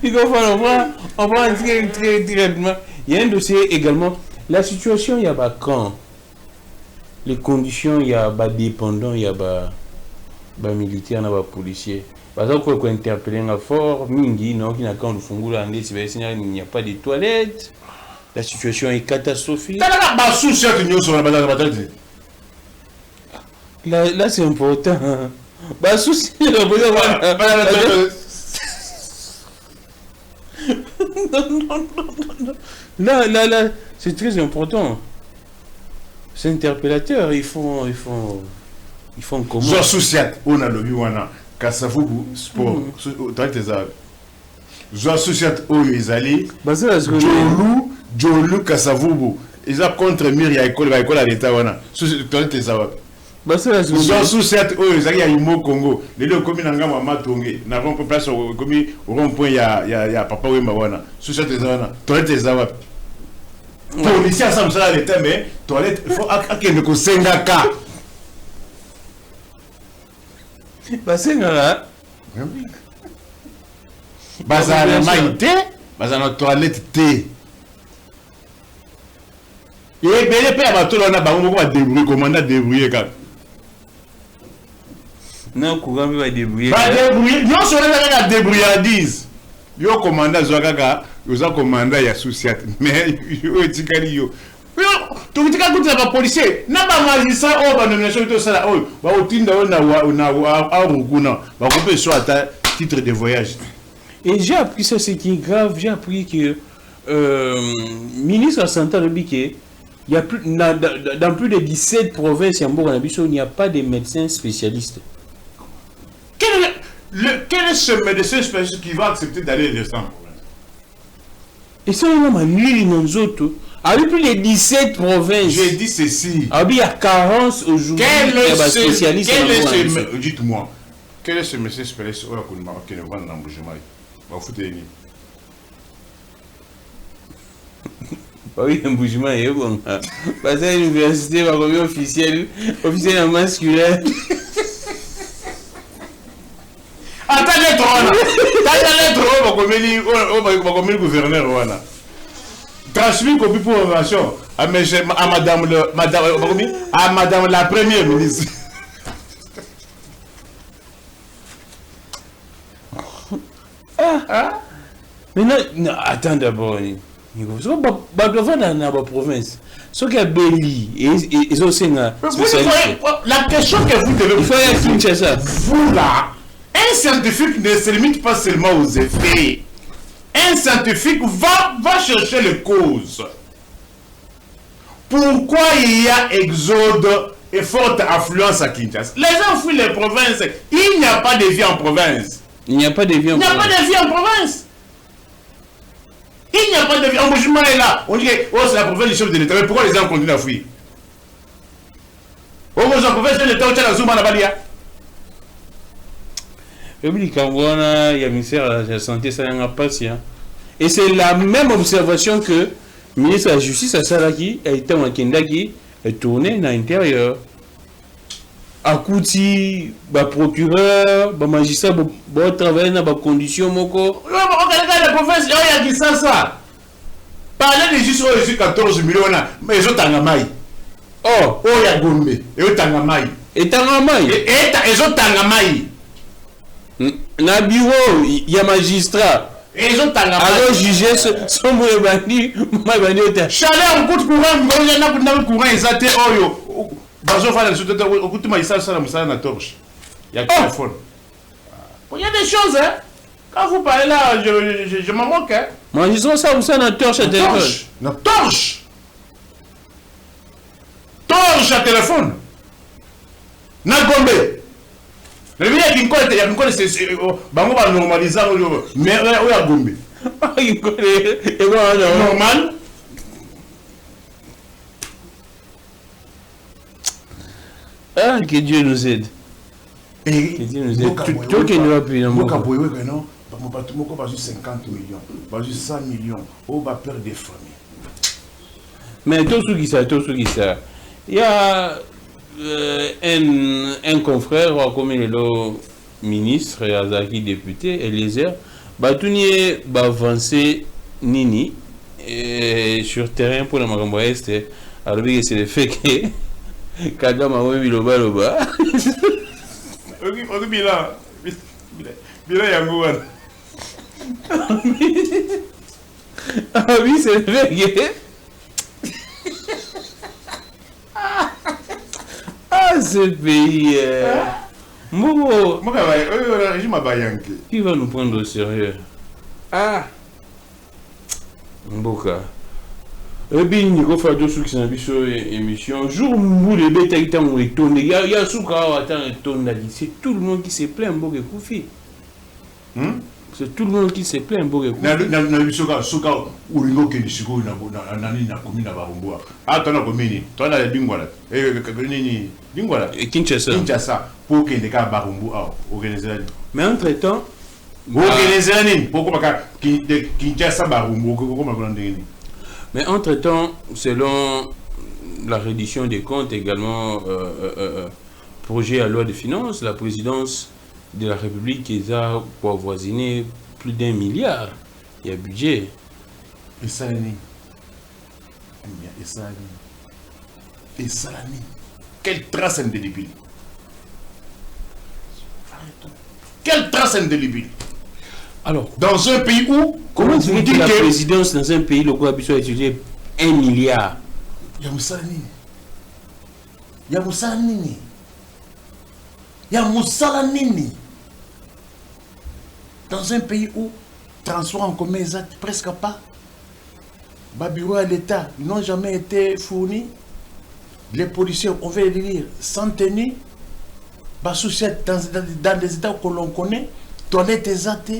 Il faut on va très directement. Il y a un dossier également. La situation il y a pas quand les conditions il y a pas dépendant il y a pas militaire na pas policier. Parce qu'on interpeller un fort mingi non qui n'a qu'un fungula ndé il n'y a pas de toilettes. La situation est catastrophique. Là c'est important. Bah souci là c'est très important. C'est interpellateur, ils font comment? Zo souciat on a lobby wana Kassavou Sport dans tes arbres. Zo souciat oyo ezali Jolu Kassavou ils ont contre Miria école à l'état wana dans tes arbres. Zo souciat oyo ezali ya Imo Congo lelo komi na ngama matonge na rond place komi rond point ya papa wemba wana souciat ezana dans tes arbres. Policier ça me sera l'état mais toilette il faut akende ko sengaka. Basenga bazana maïté bazana toilette té et belé pe abato na bango ko débrouiller commandant débrouiller ka non courant va débrouiller non sur la débrouillardise yo commandant zokaka yo commandant ya souciat mais yo etikali yo tu tika kuta ba policier na ba magistrat o ba nomination to sala o ba otinda na rukuna ba couper sur à titre de voyage. Et j'ai appris ça, ce qui est grave, j'ai appris que ministre de santé de Biké, il y a plus dans plus de 17 provinces il n'y a pas de médecins spécialistes. Quel est ce médecin spécialiste qui va accepter d'aller descendre? Et ça on a mis les autres. Avec plus de 17 provinces. J'ai dit ceci. Il y a carence aujourd'hui. Quel est ce... Dites-moi. Quel est ce monsieur spécialiste qui ne va dans le foutez oui, un bougement est bon. Parce que l'université va comme officiel masculin. Attends, lettre, gouverneur. Transmis copie pour ovation à madame la première ministre. Maintenant, non, attends d'abord. Dans la province, ce qui a Béli et aussi la question que vous devez vous faire, vous là, un scientifique ne se limite pas seulement aux effets. Un scientifique va chercher les causes. Pourquoi il y a exode et forte affluence à Kinshasa? Les gens fuient les provinces. Il n'y a pas de vie en province. Il n'y a pas de vie en province. Il n'y a pas de vie en province. Il n'y a pas de vie. L'embauchement est là. On dit que c'est la province du chef de l'État. Mais pourquoi les gens continuent à fuir? Au moins, la province de l'État, on tient la Zouma, la Balia. Il y a ministère de la Santé, ça n'a pas si. Et c'est la même observation que le ministre de la Justice, à Salaki, a été en Kendaki, est tourné dans l'intérieur. À Kouti, le procureur, le magistrat, il travailler dans les conditions. Regardez la province, il y a ça. Parler de justice, il y a 14 millions, mais ils ont Tangamai. Oh, il y a Gombe, ils ont Tangamai. Et Tangamai? Ils ont Tangamai. Dans le bureau, il y a magistrat. Ils ont Tangamai. Alors, juger son mauvais bandit, chaleur, on coûte courant, il y a un courant, ils ont été Oyo. Il y a téléphone. Il y a des choses, hein. Quand vous parlez là, je m'en moque, hein. Magistrat, ça, vous avez une torche à téléphone. Une torche. Torche à téléphone. Nagombe. Le mien qui me connaît, c'est bango va normaliser, mais où est Gombe? Normal. Ah, que Dieu nous aide. Que Dieu nous aide. Tout qui nous appuie dans mon cas. 50 millions, 100 millions, on va perdre des familles. Mais tout ce qui ça. Il y a un confrère, comme il est le ministre, Azaki député, Eliezer, Batounier va avancer Nini sur terrain pour la Marambo Est. Alors, c'est le fait que Kagama Biloba Loba. Ok, Bila Yangouan. Ah oui, c'est le fait que. Ah, ce pays. Qui va nous prendre au sérieux? Ah! Mboka. Et bien, il faut faire deux trucs dans l'émission. Jour où les bêtes ont été tournés, il y a un souk à attendre. C'est tout le monde qui se plaint, Mboka Koufi. C'est tout le monde qui se plaint, Mboka Koufi. Kinshasa. Pour qu'il y ait des Barumbu organisé. Mais entre-temps, mais entre-temps, selon la reddition des comptes, également projet à loi de finances, la présidence de la République a avoisiné plus d'1 milliard. Il y a budget. Et ça, quelle trace indélébile. Quelle trace indélébile. Alors, dans un pays où, comment vous dites que la présidence dans un pays, le quoi a utilisé 1 milliard? Il y a Moussalini. Il y a Moussalini. Il y a Moussalini. Dans un pays où transport en commun exact presque pas. Bureau à l'État n'ont jamais été fournis. Les policiers, on va les lire, sans tenue. Dans les États que l'on connaît, toilettes exactes.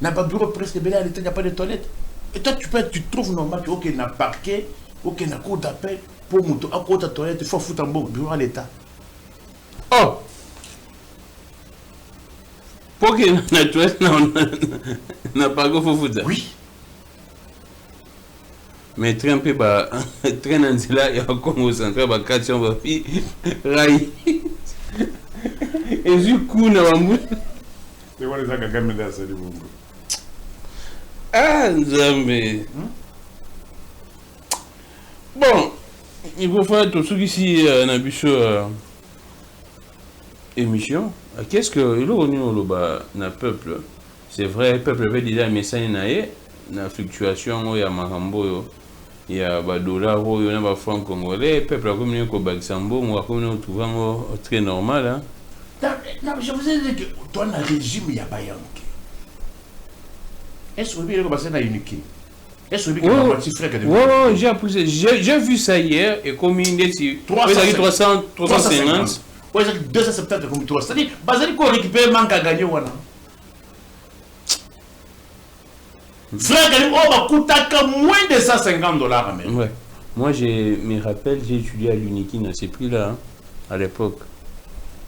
N'a pas bureau presque belé à l'État, il n'y a pas de toilettes. Et toi, tu trouves normal que ok, n'a parquet, ok, n'a cour d'appel pour monter à côté de la toilette, il faut foutre un bon bureau à l'État. Oh! Pour que la toilette n'a pas de foutre. Oui. Mais très un peu, très dans là, il y a encore au centre, il y a 4 chambres, rail. Et du coup, on a un c'est quoi les gens qui ont gagné ça du monde? Ah, jamais. Bon, il faut faire tout ce qui ici dans la émission. Qu'est-ce que le peuple, c'est vrai, le peuple avait déjà un message na fluctuation, il y a Marambo, il y a $, il y a des francs congolais, le peuple a communiqué au Baxambo, on a communiqué très normal. Hein. Non, je vous ai dit que toi, dans le régime, il n'y a pas de est-ce que vous avez passé dans l'unique? Est-ce que vous avez parti frère que j'ai vu ça hier et comme il est 350. Oui, 270 comme 300. C'est-à-dire, Bazali qu'on récupère manque à gagner. Frère, on va coûter moins de $150. Ouais. Moi, je me rappelle, j'ai étudié à l'Unikin à ces prix-là, hein, à l'époque.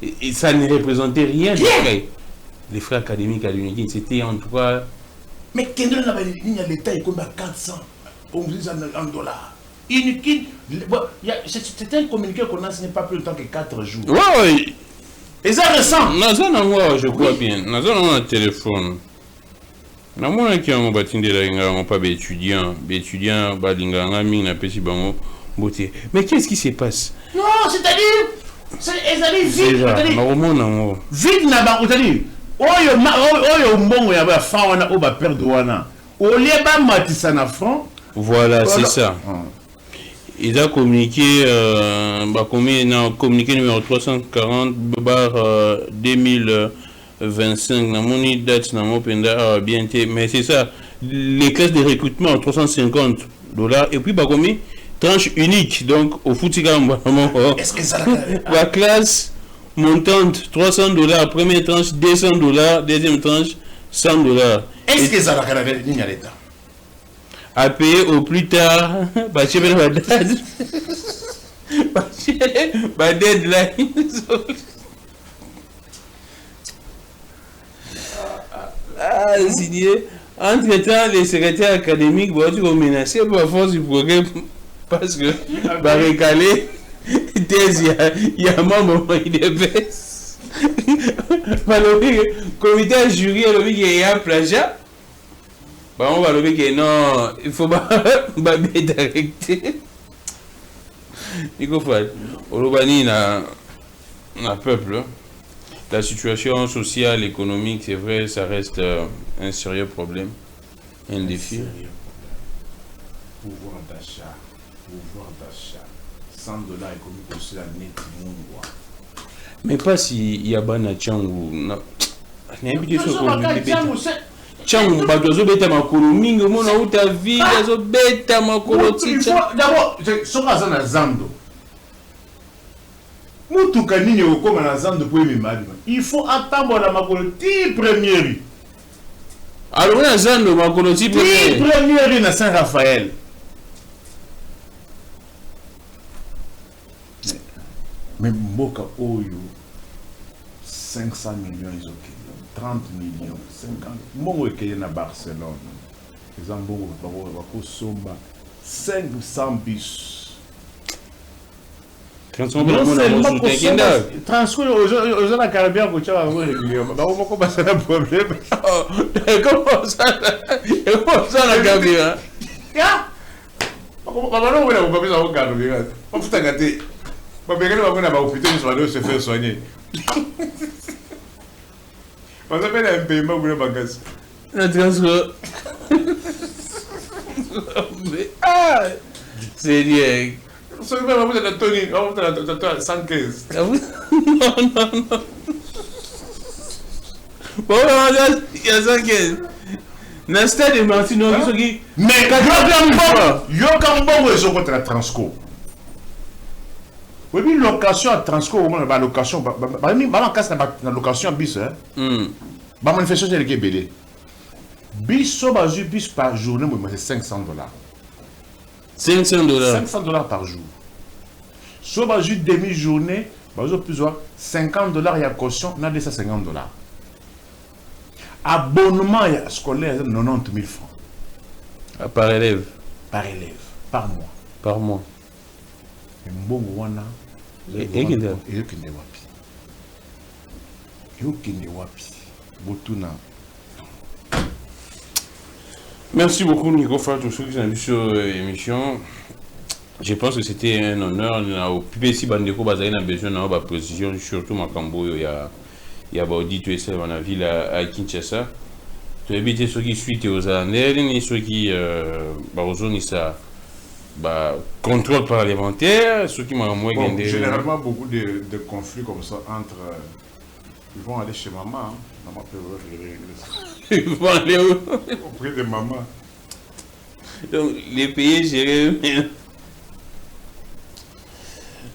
Et ça ne représentait rien. Les frais académiques à l'Unikin, c'était en tout cas. Mais quand on a l'État, il compte à 400 $. Unikin, c'était un communiqué qu'on a signé pas plus longtemps que 4 jours. Oui. Et ça récent. Je crois bien. Nous avons un téléphone. Nous avons un qui a pas d'étudiants. Étudiants, mais qu'est-ce qui se passe? Non, c'est-à-dire, vite. Vite, c'est-à-dire, voilà, c'est ça. Il a communiqué, communiqué numéro 340/2025. Date mais c'est ça. Les classes de recrutement $350. Et puis, tranche unique. Donc, au Foutigam, est-ce que ça la classe montante $300, première tranche $200, deuxième tranche $100. Est-ce que ça va faire l'État à payer au plus tard, deadline. Signé. Entre-temps, les secrétaires académiques vont menacer par force du progrès parce que, récaler, il y a un membre de baisse. Le comité jury, il y a un plagiat. On va le dire que non, il faut pas d'arrêter. Il faut faire. Au Lobani, la peuple, la situation sociale, économique, c'est vrai, ça reste un sérieux problème, un défi. Pouvoir d'achat, $100 et comme aussi la net. Mais pas s'il y a Banachan ou. Il y a un petit Chang badozo beta makolo mingi mona uta vie zo beta makolo ticha d'abord soka za na zando mutu kanini okoma na zando pour mimadi il faut attendre la makolo ti première alors na zando makolo ti première na Saint Raphaël mais mboka oyo 500 millions ils ont 30 millions, 50. Mon est à Barcelone. Les Ambo, Somba, 500 bus. Transfert aux gens à Caribéen, pour ça, on va passer un problème. Comment ça, la Caribéen? On va pas faire un Caribéen. On peut t'agater. On va bien qu'on a un hôpital qui se fait soigner. On s'appelle un paiement pour le bagage. Le transfert. C'est bien. On va faire Tony, on va faire 115. Non. Bon, il y a 115. Dans stade de Martino, mais Yokambo, ils sont contre la Transco. Oui, location à Transco, la location, la location bis, la manifestation de l'Ébélé. Bis, bis par journée, c'est $500. $500 par jour. Soit demi-journée, $50 il y a caution, on a $250. Abonnement scolaire, 90 000 francs. Par élève. Par élève, par mois. Par mois. Merci beaucoup Nico Fall, tous ceux qui ont vu sur l'émission. Je pense que c'était un honneur. Au PPC Bandeko Bazaï a besoin de précision, surtout Makambo, il y a Baudi, tu es à la ville à Kinshasa. Tu habites ceux qui suivent aux années, ceux qui ont ça contrôle parlementaire, ceux qui m'ont moins généralement, beaucoup de conflits comme ça entre. Ils vont aller chez maman. Hein. Maman peut régler ça. Ils vont aller où? Auprès de maman. Donc, les pays gérés eux-mêmes.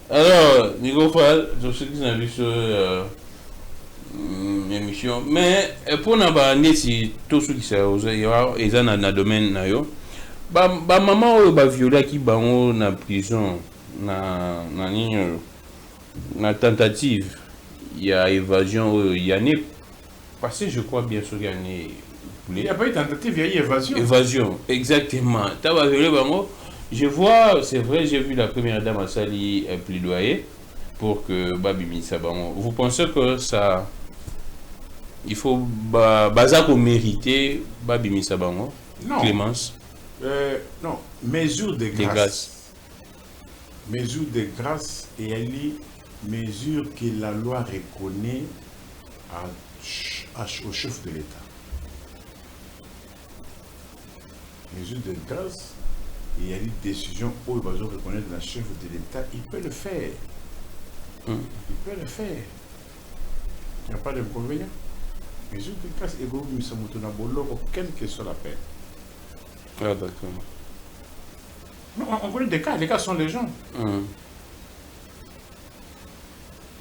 Alors, Nico Fall, je sais que vous avez vu sur émission, mais pour nous parler si tout ce qui s'est osé, il y a un domaine nayo. Maman ou violé qui bango na prison na tentative, il y a évasion, il y a passé, je crois bien sûr il n'y a pas eu tentative, il y a eu évasion. Évasion, exactement. T'as violé bango. Je vois, c'est vrai, j'ai vu la première dame à Sali plaidoyer pour que Babi Missa Bango. Vous pensez que ça. Il faut Bazako mériter Babi Missa Bango? Non. Clémence? Non. Mesure de grâce. Mesure de grâce et elle est mesure que la loi reconnaît au chef de l'État. Mesure de grâce. Il y a une décision où il va reconnaître la chef de l'État, il peut le faire. Il peut le faire. Il n'y a pas d'inconvénient. Mais je te casse et vous me semblez quelle que soit la peine. Ah, d'accord. Non, on connaît des cas, les cas sont les gens.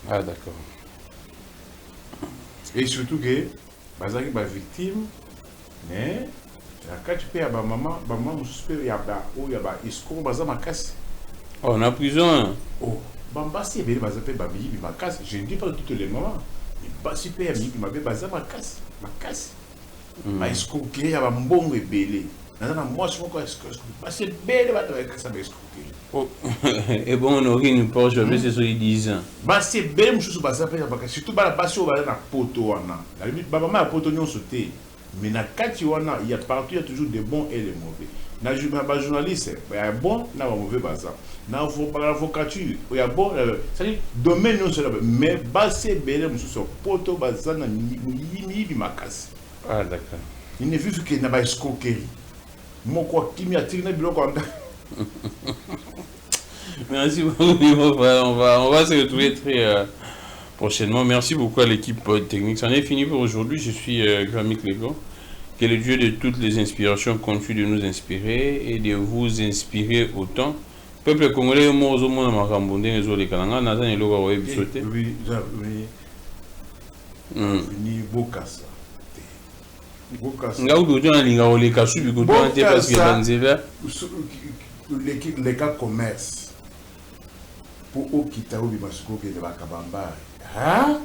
Ah, d'accord. Et surtout que, Bazaki est victime, mais. Quand tu peux avoir maman il y a oh, on a prison. Oh, Bamba si il ma casse. Je ne dis pas toutes les mamans. Mais pas super il m'a fait ma casse. Ma escroquerie, il y a un bon et belé. Moi, je suis c'est belle, et bon, on aurait une poche, mais c'est ce qu'ils disent. C'est belle, je suis surtout la passion, la poto. La limite, maman a poto, on sauté. Mais dans il y a partout, il y a toujours des bons et des mauvais. Dans les journalistes, il y a bon, il y a mauvais. Dans l'avocature, il y a bon, c'est-à-dire, domaine non seulement, mais c'est bel, sur poto, ah, d'accord. Il ne vit que n'a escroquerie. Moi, quoi, qui m'a tiré le bloc. Merci beaucoup, on va se retrouver très prochainement. Merci beaucoup à l'équipe technique. C'en est fini pour aujourd'hui. Je suis Grammy Clégo. Que le Dieu de toutes les inspirations continue de nous inspirer et de vous inspirer autant. Peuple congolais, moi, au monde, ma rambonde, les autres, les cananga, Nathan et Loga, ouais, bisoté. Oui, ni Bokassa. Nga udo jona linga ole kasu bi ko tante parce que banzela les cas commerce pour okita obi masuko ke de bakabamba hein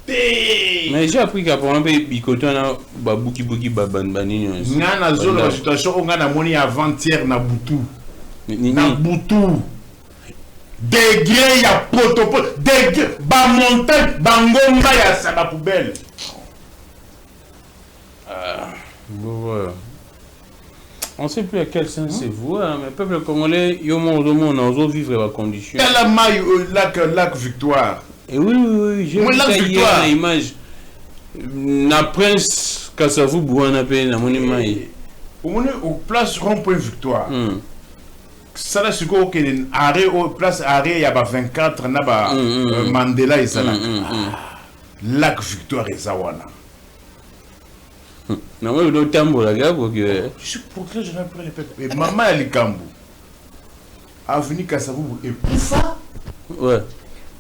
mais j'ai appris qu'après un peu bikoto na babuki babanbani ngana zone la situation ngana moni avant-hier na butu degré ya poto degré ba montagne bangomba ya saba poubelle. On ne sait plus à quel sens c'est vous, hein, mais peuple congolais, on a vivre la condition. Quelle maille lac Victoire. Et oui, j'ai vu hier l'image. Na prince Kassavou Bouana pe na moni maille. Au place rond-point Victoire. Ça là c'est quoi que arrêt au place arrêt il y a 24 na ba Mandela et ça là. Lac Victoire et Zawana. Non mais le tambo la gars pour que je suis procureur général pour les peuples. Et maman Ali Kambu. Avenue Kassavou et Poufa. Ouais.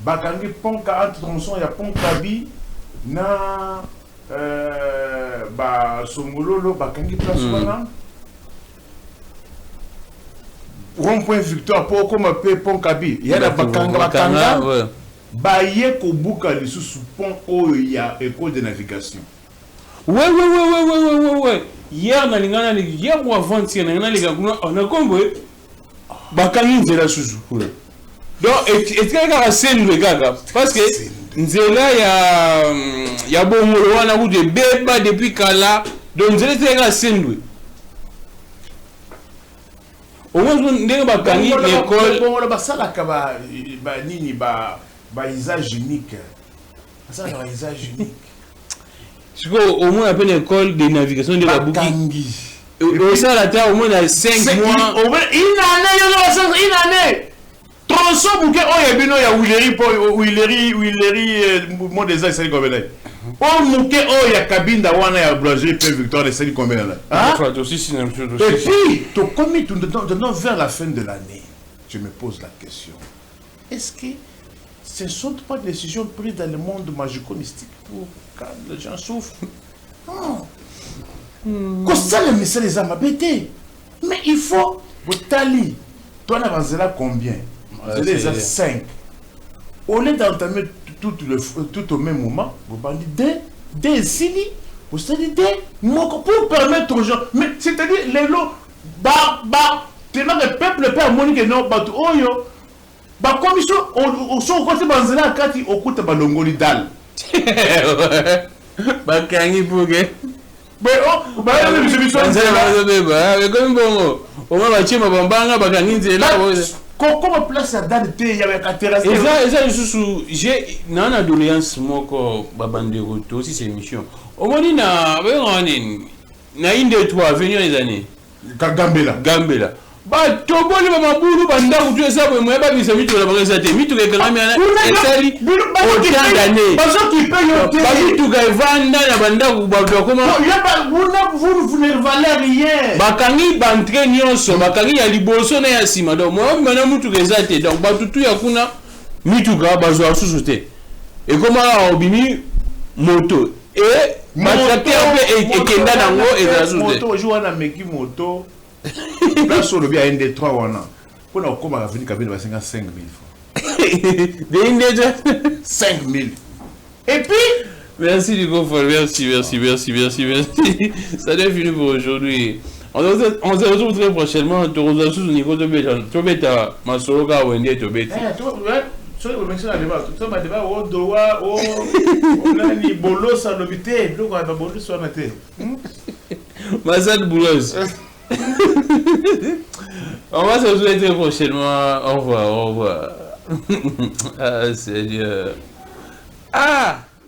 Bakangi pont ka entre tronçon il y a pont Kabi na ba Songololo Bakangi place wana. Rond-point Victoire pour comme pont Kabi il y a la Bakanga baye ko buka le sous pont où il y a école de navigation. Ouais. Hier ou avant-hier on a compris Bakangi nzela sous. Donc est-ce que la scène le gars parce que nzela ya bomolo wana ku de beba depuis kala donc nzela la scène lui. Au moins, on Bakangi l'école. Bon, on va ça là, nini ba usage unique. Ça, c'est un paysage unique. Je crois au moins une école de navigation de la boucle. Au sein de la terre, au moins, il y a 5 mois. Une année. Tronçon bouquet, oh, il y a Willery, mon désir, c'est combien là? Oh, bouquet, oh, il y a cabine d'Awana, il y a Blanger, P. Victoire, c'est combien là? Et puis, tu commis vers la fin de l'année. Je me pose la question. Est-ce que ce ne sont pas des décisions prises dans le monde magico-mystique pour que les gens souffrent? Non. Quand ça, le message des âmes bêtés. Mais il faut, au tali, toi, on avance là combien? C'est déjà 5. Au lieu d'entamer tout au même moment, vous parlez des signes, vous savez pour permettre aux gens. Mais c'est-à-dire, les lots, tellement que le peuple peut harmonier que non, oh yo, comme ils sont au côté de la carte, au côté de l'ongoli dal. Bakangi Pouge. Mais oh, comment place à date il y avait 4 terrasses. Et ça, j'ai une adolescence, moi, quand aussi c'est émission. Au moins, il y a une de trois venir les années. Gambela. Bah, tu vois, les mamans boulou, banda, ou tu es ça, moi, bah, mais ça m'y trouve la vraie santé. M'y trouve quand même, et ça, il autant d'années. Parce que tu payes au thé. Bah, m'y trouve vanda, la banda, ou bah, comment? Vous ne valez rien. Bah, quand il va entrer, bah, quand il y a l'ibosson et asima. Donc, moi, maintenant, m'y trouve ça, donc, bah, tout, y a kuna, m'y trouve, bah, je vais sous-sauter. Et comment, on bimi, moto. Et, bah, traquer un peu, et kenda nango, et la sous-sauter. Moto, je joue à Meki moto. Là, sur le bien, un des trois, on a. Pour nous, comment venir cabine, va 5 000 francs. 5 000. Et puis. Merci du coup, merci. Ça devient fini pour aujourd'hui. On se retrouve très prochainement. Tu reçois sous Nico Tobeta, Masoroka, Wendy Tobeta. Sur le mec, tu vas débat au doigt, au bolo, ça l'obité, le quoi, bolo, soit maté. Massad Boulos. On va se retrouver très prochainement. Au revoir. Ah, Seigneur. Ah!